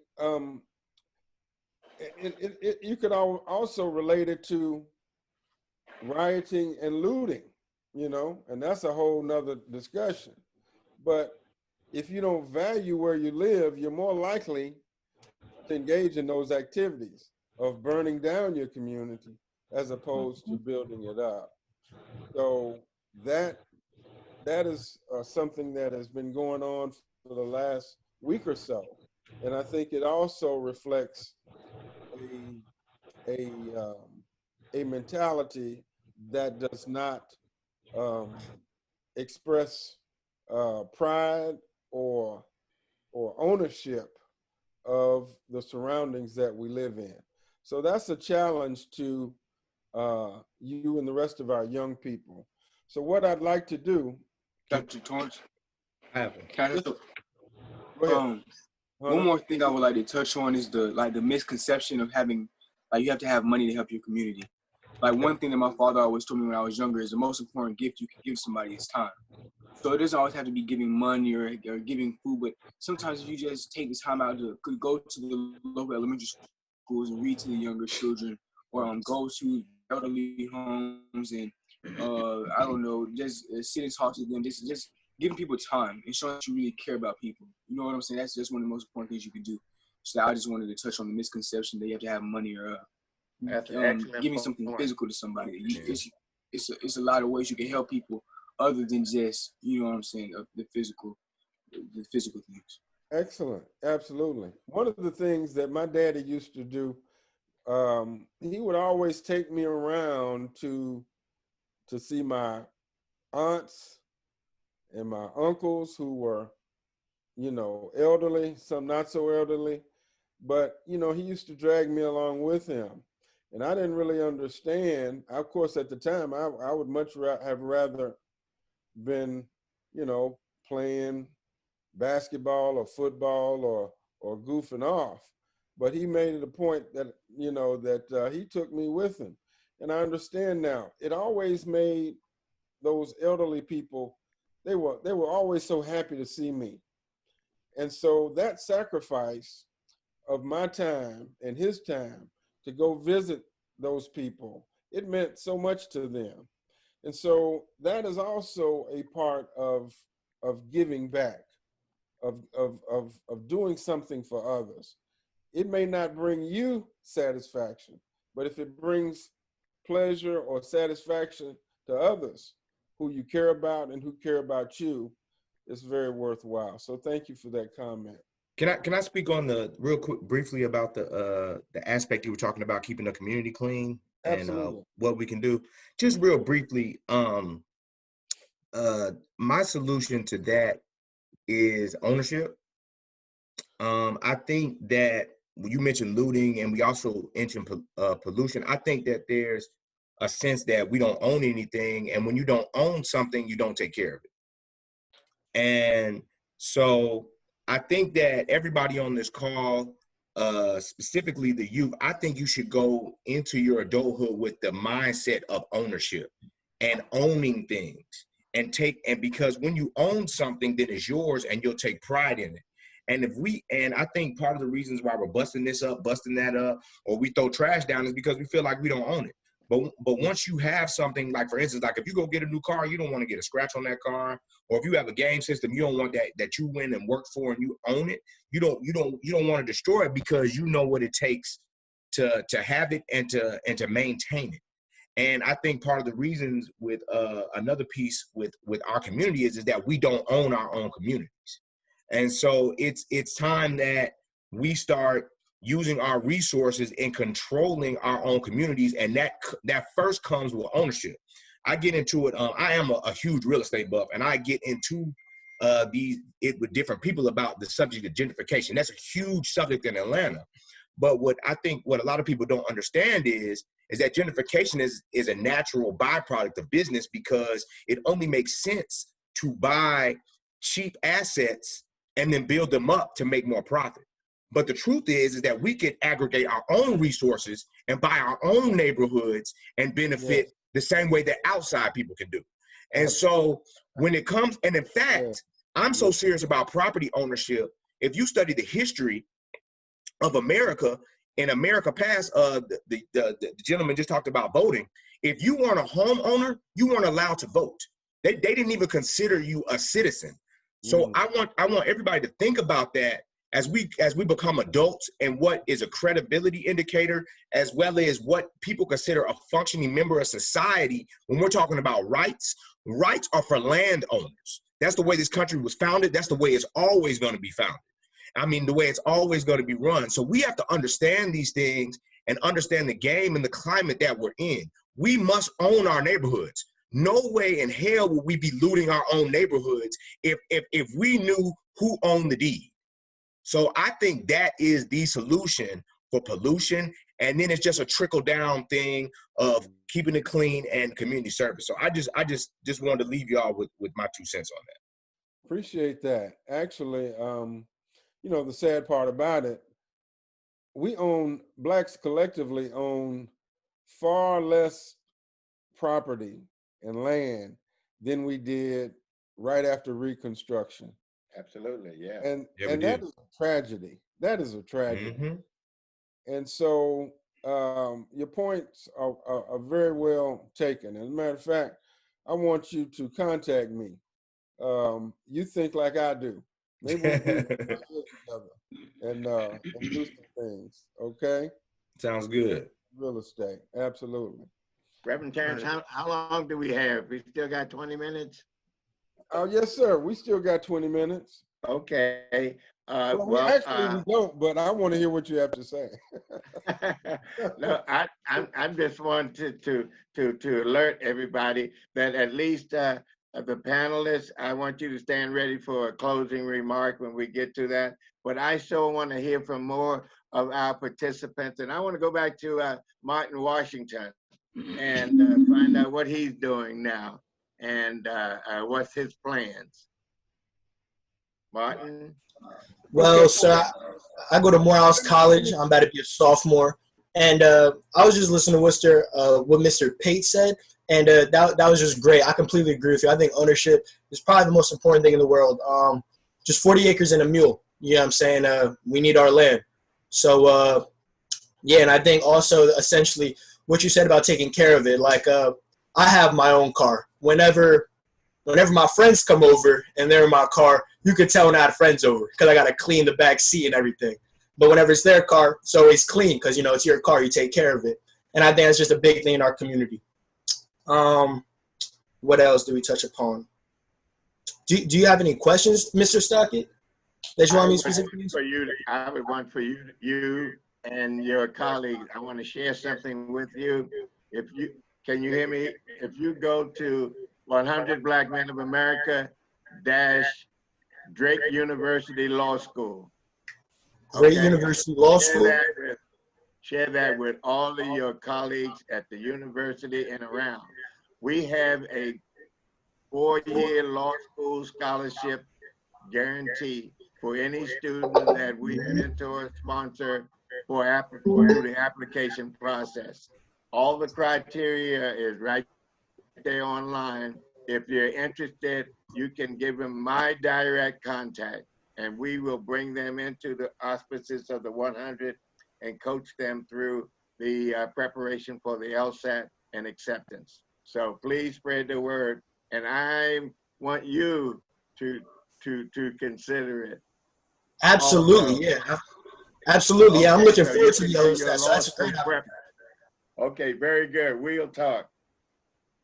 you could also relate it to rioting and looting, you know, and that's a whole nother discussion. But if you don't value where you live, you're more likely to engage in those activities of burning down your community as opposed to building it up. So that is something that has been going on for the last week or so, and I think it also reflects a mentality that does not express pride or ownership of the surroundings that we live in. So that's a challenge to you and the rest of our young people. So what I'd like to do, Dr. Torrance, Go ahead. One more thing I would like to touch on is the misconception of having, like, you have to have money to help your community. Like, one thing that my father always told me when I was younger is the most important gift you can give somebody is time. So it doesn't always have to be giving money or giving food, but sometimes if you just take the time out to go to the local elementary schools and read to the younger children, or go to elderly homes and I don't know, just sit and talk to them, just giving people time and showing that you really care about people. You know what I'm saying? That's just one of the most important things you can do. So I just wanted to touch on the misconception that you have to have money or giving something physical to somebody. It's a lot of ways you can help people other than just, you know what I'm saying, the physical things. Excellent, absolutely. One of the things that my daddy used to do, he would always take me around to see my aunts and my uncles who were, you know, elderly, some not so elderly, but, you know, he used to drag me along with him. And I didn't really understand. Of course, at the time, I would much have rather been, you know, playing basketball or football or goofing off. But he made it a point that, you know, that he took me with him. And I understand now, it always made those elderly people, they were always so happy to see me. And so that sacrifice of my time and his time to go visit those people, it meant so much to them. And so that is also a part of giving back, of doing something for others. It may not bring you satisfaction, but if it brings pleasure or satisfaction to others who you care about and who care about you, it's very worthwhile. So thank you for that comment. Can I speak on the real quick briefly about the aspect you were talking about, keeping the community clean and what we can do? Just real briefly, my solution to that is ownership. I think that you mentioned looting and we also mentioned pollution. I think that there's a sense that we don't own anything, and when you don't own something, you don't take care of it. And so I think that everybody on this call, specifically the youth, I think you should go into your adulthood with the mindset of ownership and owning things and because when you own something, then it's yours and you'll take pride in it. And I think part of the reasons why we're busting this up, busting that up, or we throw trash down is because we feel like we don't own it. But once you have something, like for instance, like if you go get a new car, you don't want to get a scratch on that car. Or if you have a game system, you don't want that you win and work for and you own it. You don't want to destroy it because you know what it takes to have it and to maintain it. And I think part of the reasons with another piece with our community is that we don't own our own communities. And so it's time that we start using our resources and controlling our own communities. And that first comes with ownership. I get into it. I am a huge real estate buff, and I get into it with different people about the subject of gentrification. That's a huge subject in Atlanta. But what a lot of people don't understand is that gentrification is a natural byproduct of business, because it only makes sense to buy cheap assets and then build them up to make more profit. But the truth is that we can aggregate our own resources and buy our own neighborhoods and benefit the same way that outside people can do. And so when it comes, and in fact, I'm so serious about property ownership. If you study the history of America, in America past, the gentleman just talked about voting. If you weren't a homeowner, you weren't allowed to vote. They didn't even consider you a citizen. So I want everybody to think about that as we become adults, and what is a credibility indicator, as well as what people consider a functioning member of society. When we're talking about rights are for landowners. That's the way this country was founded. That's the way it's always going to be founded. I mean, the way it's always going to be run. So we have to understand these things and understand the game and the climate that we're in. We must own our neighborhoods. No way in hell would we be looting our own neighborhoods if we knew who owned the deed. So I think that is the solution for pollution. And then it's just a trickle down thing of keeping it clean and community service. So I just wanted to leave y'all with my 2 cents on that. Appreciate that. Actually, the sad part about it, Blacks collectively own far less property and land than we did right after Reconstruction. Absolutely, yeah. And that is a tragedy. That is a tragedy. Mm-hmm. And so your points are very well taken. As a matter of fact, I want you to contact me. You think like I do. Maybe we can together and do some things. Okay? Sounds good. Real estate, absolutely. Reverend Terrence, how long do we have? We still got 20 minutes? Oh, yes, sir. We still got 20 minutes. Okay. We don't, but I want to hear what you have to say. No, I just wanted to alert everybody that at least the panelists, I want you to stand ready for a closing remark when we get to that. But I so want to hear from more of our participants. And I want to go back to Martin Washington and find out what he's doing now and what's his plans. Martin? Well, sir, I go to Morehouse College. I'm about to be a sophomore. And I was just listening to what Mr. Pate said, and that was just great. I completely agree with you. I think ownership is probably the most important thing in the world. Just 40 acres and a mule. You know what I'm saying? We need our land. So, yeah, and I think also essentially what you said about taking care of it. Like, I have my own car. Whenever my friends come over and they're in my car, you could tell when I had friends over because I got to clean the back seat and everything. But whenever it's their car, it's always clean because, it's your car. You take care of it. And I think that's just a big thing in our community. What else do we touch upon? Do you have any questions, Mr. Stockett, that you want me specifically? I have one for you and your colleagues. I want to share something with you. Can you hear me? If you go to 100 Black Men of America - Drake University Law School. Drake University Law School. Share that with all of your colleagues at the university and around. We have a 4-year law school scholarship guarantee for any student that we mentor, sponsor through the application process. All the criteria is right there online if you're interested, you can give them my direct contact, and we will bring them into the auspices of the 100 and coach them through the preparation for the LSAT and acceptance. So please spread the word, and I want you to consider it. Absolutely, Also, yeah. Absolutely, yeah. I'm okay, looking so forward you to can the do LSAT. your So law that's a school great prep. opportunity. Okay, very good. We'll talk.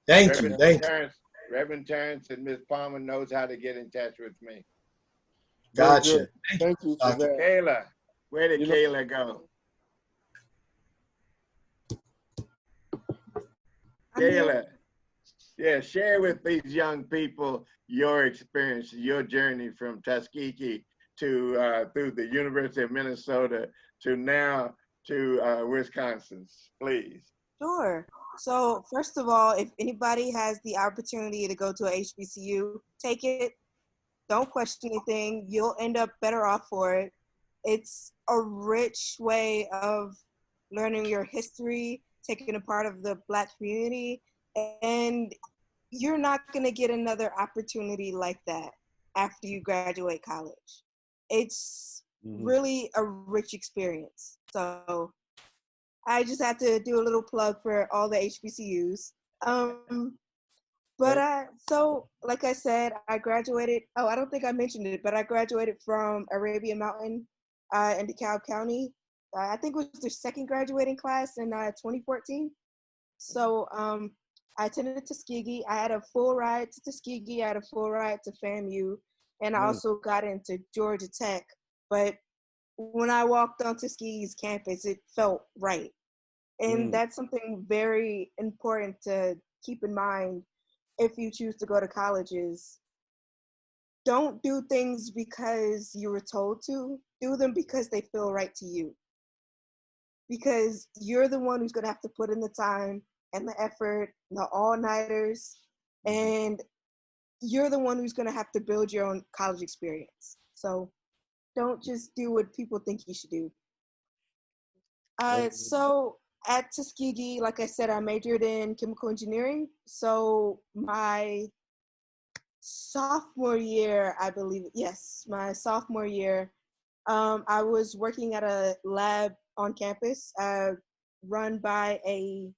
Thank you. Thank you. Reverend Terrence and Ms. Palmer knows how to get in touch with me. Gotcha. Thank you for that. Kayla, where did Kayla go? Kayla, yeah, share with these young people your experience, your journey from Tuskegee to through the University of Minnesota to now to Wisconsin, please. Sure. So first of all, if anybody has the opportunity to go to a HBCU, take it. Don't question anything. You'll end up better off for it. It's a rich way of learning your history, taking a part of the Black community, and you're not going to get another opportunity like that after you graduate college. It's really a rich experience. So I just have to do a little plug for all the HBCUs. So like I said, I graduated, I don't think I mentioned it, but I graduated from Arabian Mountain in DeKalb County. I think it was their second graduating class in 2014. So I attended Tuskegee. I had a full ride to Tuskegee. I had a full ride to FAMU. And I also got into Georgia Tech. But when I walked on Tuskegee's campus, it felt right. And that's something very important to keep in mind if you choose to go to colleges. Don't do things because you were told to. Do them because they feel right to you. Because you're the one who's going to have to put in the time and the effort, the all-nighters, and you're the one who's going to have to build your own college experience. So don't just do what people think you should do. So at Tuskegee, like I said, I majored in chemical engineering. So my sophomore year, I believe, yes, my sophomore year, I was working at a lab on campus run by a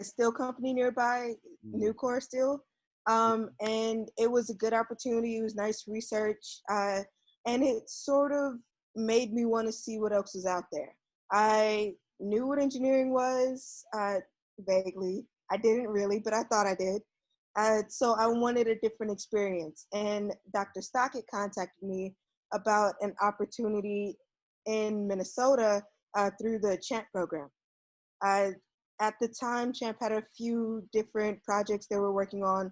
steel company nearby, Nucor Steel. And it was a good opportunity. It was nice research. And it sort of made me want to see what else was out there. I knew what engineering was, vaguely. I didn't really, but I thought I did. So I wanted a different experience. And Dr. Stockett contacted me about an opportunity in Minnesota through the CHAMP program. At the time, CHAMP had a few different projects they were working on.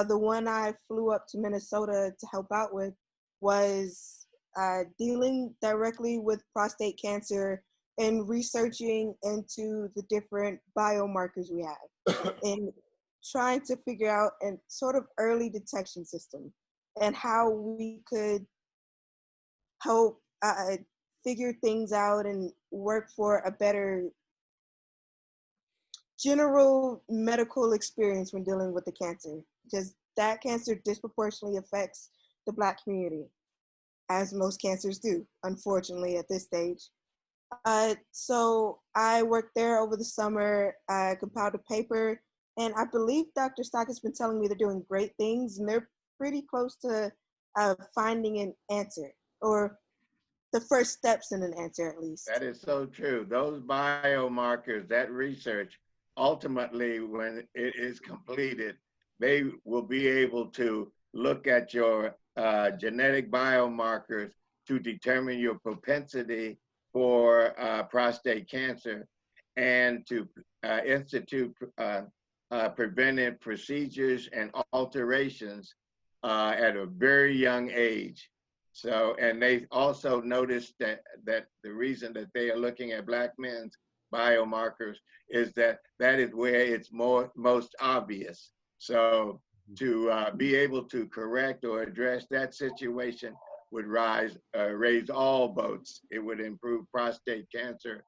The one I flew up to Minnesota to help out with was dealing directly with prostate cancer and researching into the different biomarkers we have and trying to figure out a sort of early detection system and how we could help figure things out and work for a better general medical experience when dealing with the cancer, because that cancer disproportionately affects the Black community, as most cancers do, unfortunately, at this stage. So I worked there over the summer. I compiled a paper, and I believe Dr. Stockett's been telling me they're doing great things, and they're pretty close to finding an answer, or the first steps in an answer, at least. That is so true. Those biomarkers, that research, ultimately, when it is completed, they will be able to look at your genetic biomarkers to determine your propensity for prostate cancer and to institute preventive procedures and alterations at a very young age. So, and they also noticed that the reason that they are looking at Black men's biomarkers is that is where it's most obvious. So to be able to correct or address that situation would raise all boats. It would improve prostate cancer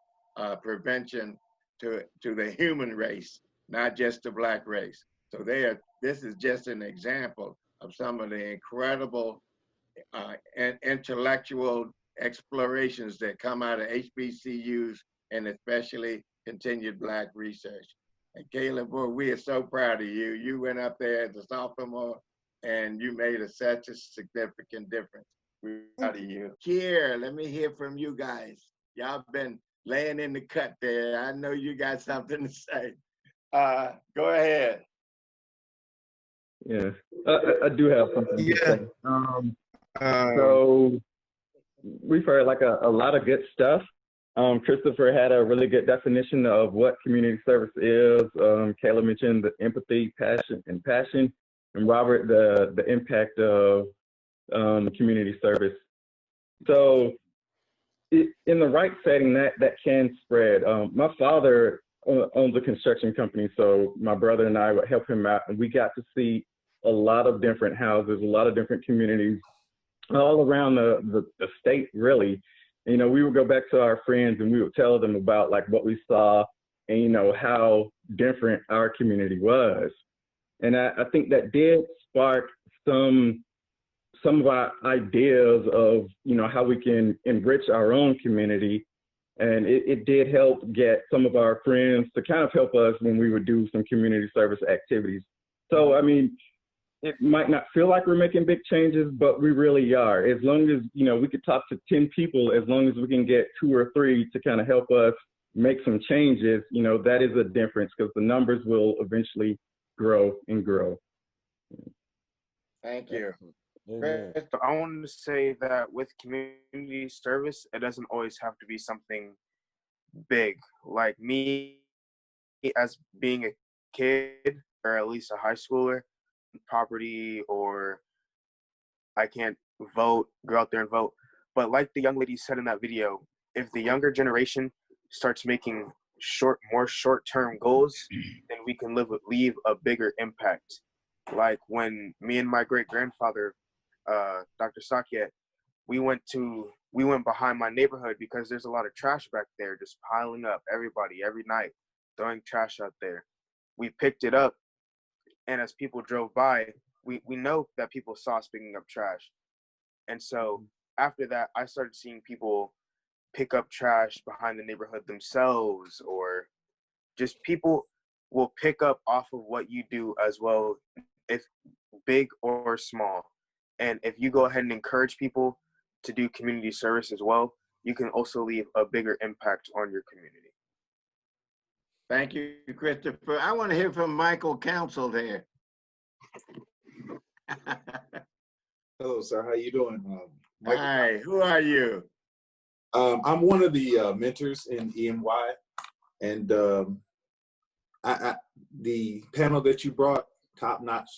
prevention to the human race. not just the Black race. So this is just an example of some of the incredible and intellectual explorations that come out of HBCUs and especially continued Black research. And Caleb, boy, we are so proud of you. You went up there as a sophomore and you made such a significant difference. We're proud of you. Here, let me hear from you guys. Y'all been laying in the cut there. I know you got something to say. Go ahead. Yeah, I do have something to say. So we've heard like a lot of good stuff. Christopher had a really good definition of what community service is. Kayla mentioned the empathy, passion, and Robert, the impact of community service. So in the right setting, that can spread. My father owns a construction company, so my brother and I would help him out, and we got to see a lot of different houses, a lot of different communities all around the state, really. You know, we would go back to our friends and we would tell them about like what we saw and, you know, how different our community was. And I think that did spark some of our ideas of, you know, how we can enrich our own community. And it did help get some of our friends to kind of help us when we would do some community service activities. So, I mean, it might not feel like we're making big changes, but we really are. As long as, you know, we could talk to 10 people, as long as we can get 2 or 3 to kind of help us make some changes, you know, that is a difference because the numbers will eventually grow and grow. Thank you. I wanted to say that with community service, it doesn't always have to be something big. Like me, as being a kid, or at least a high schooler, property, or I can't vote, go out there and vote. But like the young lady said in that video, if the younger generation starts making more short-term goals, then we can leave a bigger impact. Like when me and my great-grandfather, Dr. Stockett, we went behind my neighborhood because there's a lot of trash back there just piling up, everybody every night throwing trash out there. We picked it up, and as people drove by, we know that people saw us picking up trash. And so after that, I started seeing people pick up trash behind the neighborhood themselves, or just people will pick up off of what you do as well, if big or small. And if you go ahead and encourage people to do community service as well, you can also leave a bigger impact on your community. Thank you, Christopher. I want to hear from Michael Council there. Hello, sir. How you doing? Hi, who are you? I'm one of the mentors in EMYI, and the panel that you brought, top notch.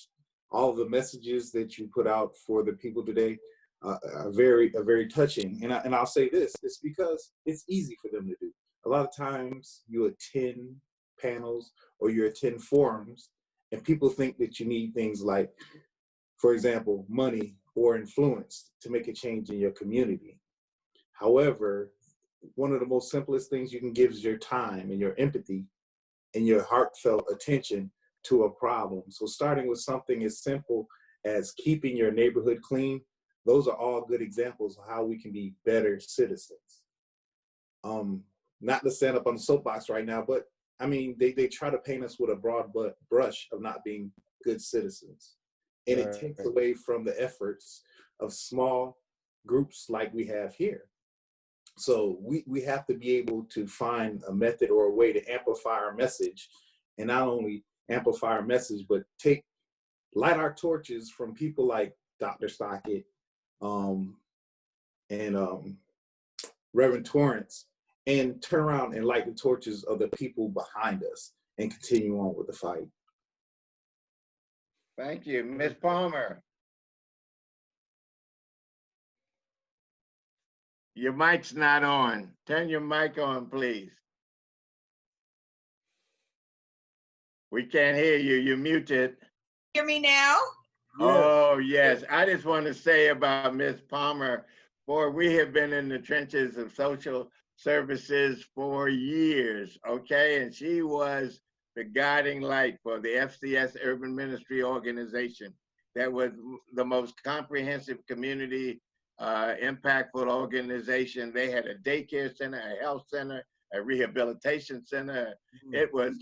All the messages that you put out for the people today are very touching. And I'll say this: it's because it's easy for them to do. A lot of times you attend panels or you attend forums, and people think that you need things like, for example, money or influence to make a change in your community. However, one of the most simplest things you can give is your time and your empathy and your heartfelt attention to a problem. So starting with something as simple as keeping your neighborhood clean, those are all good examples of how we can be better citizens. Not to stand up on the soapbox right now, but I mean, they try to paint us with a broad brush of not being good citizens. And it takes away from the efforts of small groups like we have here. So we have to be able to find a method or a way to amplify our message, and not only amplify our message, but light our torches from people like Dr. Stockett and Reverend Torrance, and turn around and light the torches of the people behind us and continue on with the fight. Thank you. Ms. Palmer. Your mic's not on. Turn your mic on, please. We can't hear you. You're muted. Hear me now? Oh, yes. I just want to say about Ms. Palmer, boy, we have been in the trenches of social services for years, okay? And she was the guiding light for the FCS Urban Ministry Organization. That was the most comprehensive community impactful organization. They had a daycare center, a health center, a rehabilitation center. It was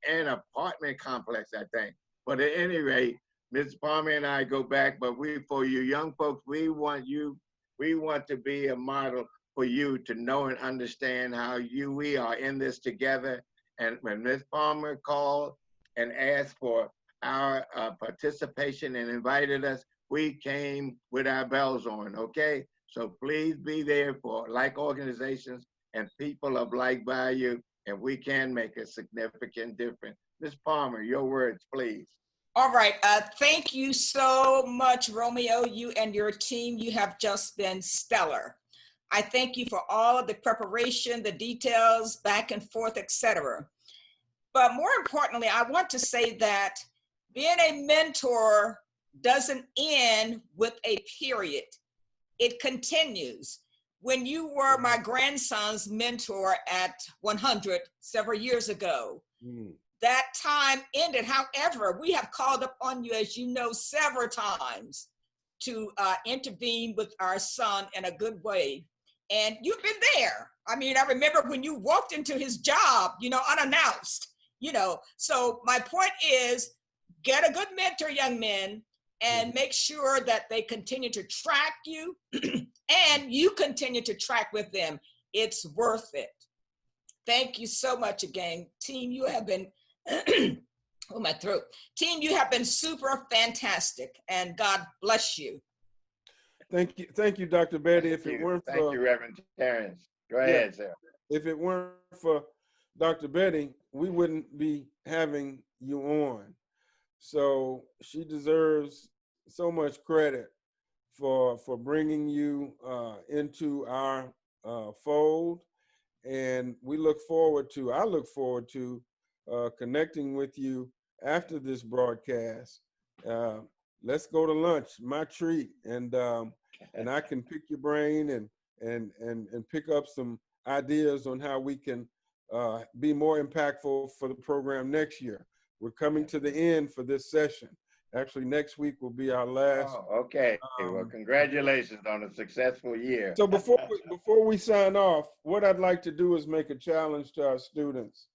an apartment complex, I think. But at any rate, Ms. Palmer and I go back, but for you young folks, we want to be a model for you to know and understand how we are in this together. And when Ms. Palmer called and asked for our participation and invited us, we came with our bells on, okay? So please be there for like organizations and people of like value, and we can make a significant difference. Ms. Palmer, your words, please. All right, thank you so much, Romeo. You and your team, you have just been stellar. I thank you for all of the preparation, the details, back and forth, etc. But more importantly, I want to say that being a mentor doesn't end with a period. It continues. When you were my grandson's mentor at 100 several years ago, that time ended. However, we have called upon you, as you know, several times to intervene with our son in a good way. And you've been there. I mean, I remember when you walked into his job, unannounced, So my point is, get a good mentor, young men, and make sure that they continue to track you and you continue to track with them. It's worth it. Thank you so much again. Team, you have been, oh, my throat. Team, you have been super fantastic, and God bless you. Thank you, Dr. Betty. Thank you, Reverend Terrence. Go ahead, sir. If it weren't for Dr. Betty, we wouldn't be having you on. So she deserves so much credit for bringing you into our fold. And I look forward to connecting with you after this broadcast. Let's go to lunch, my treat, and I can pick your brain and pick up some ideas on how we can be more impactful for the program next year. We're coming to the end for this session. Actually, next week will be our last. Oh, okay. Well, congratulations on a successful year. So before we sign off, what I'd like to do is make a challenge to our students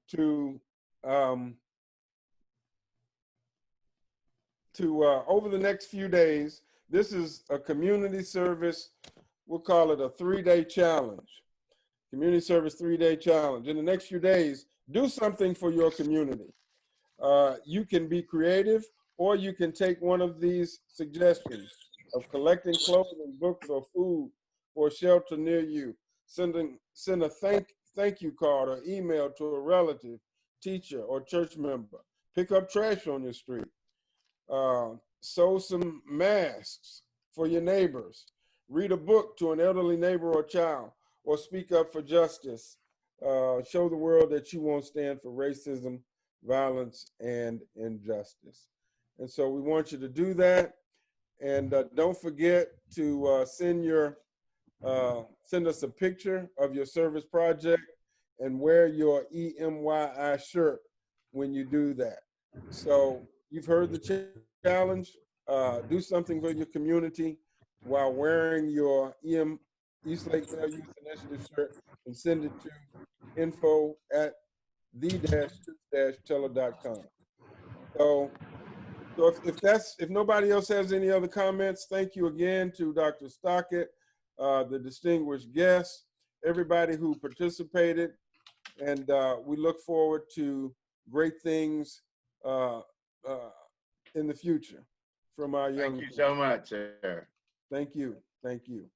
to over the next few days. This is a community service. We'll call it a 3-day challenge. Community service 3-day challenge. In the next few days, do something for your community. You can be creative, or you can take one of these suggestions of collecting clothing, books, or food for a shelter near you. Send a thank you card or email to a relative, teacher, or church member. Pick up trash on your street. Sew some masks for your neighbors. Read a book to an elderly neighbor or child, or speak up for justice. Show the world that you won't stand for racism, violence, and injustice. And so we want you to do that. And don't forget to send us a picture of your service project and wear your EMYI shirt when you do that. So you've heard the challenge. Do something for your community while wearing your Eastlake Male Youth Initiative shirt, and send it to info@the-truth-teller.com. So if nobody else has any other comments, thank you again to Dr. Stockett, the distinguished guests, everybody who participated, and we look forward to great things in the future from our young people. Thank you so much, sir. Thank you. Thank you.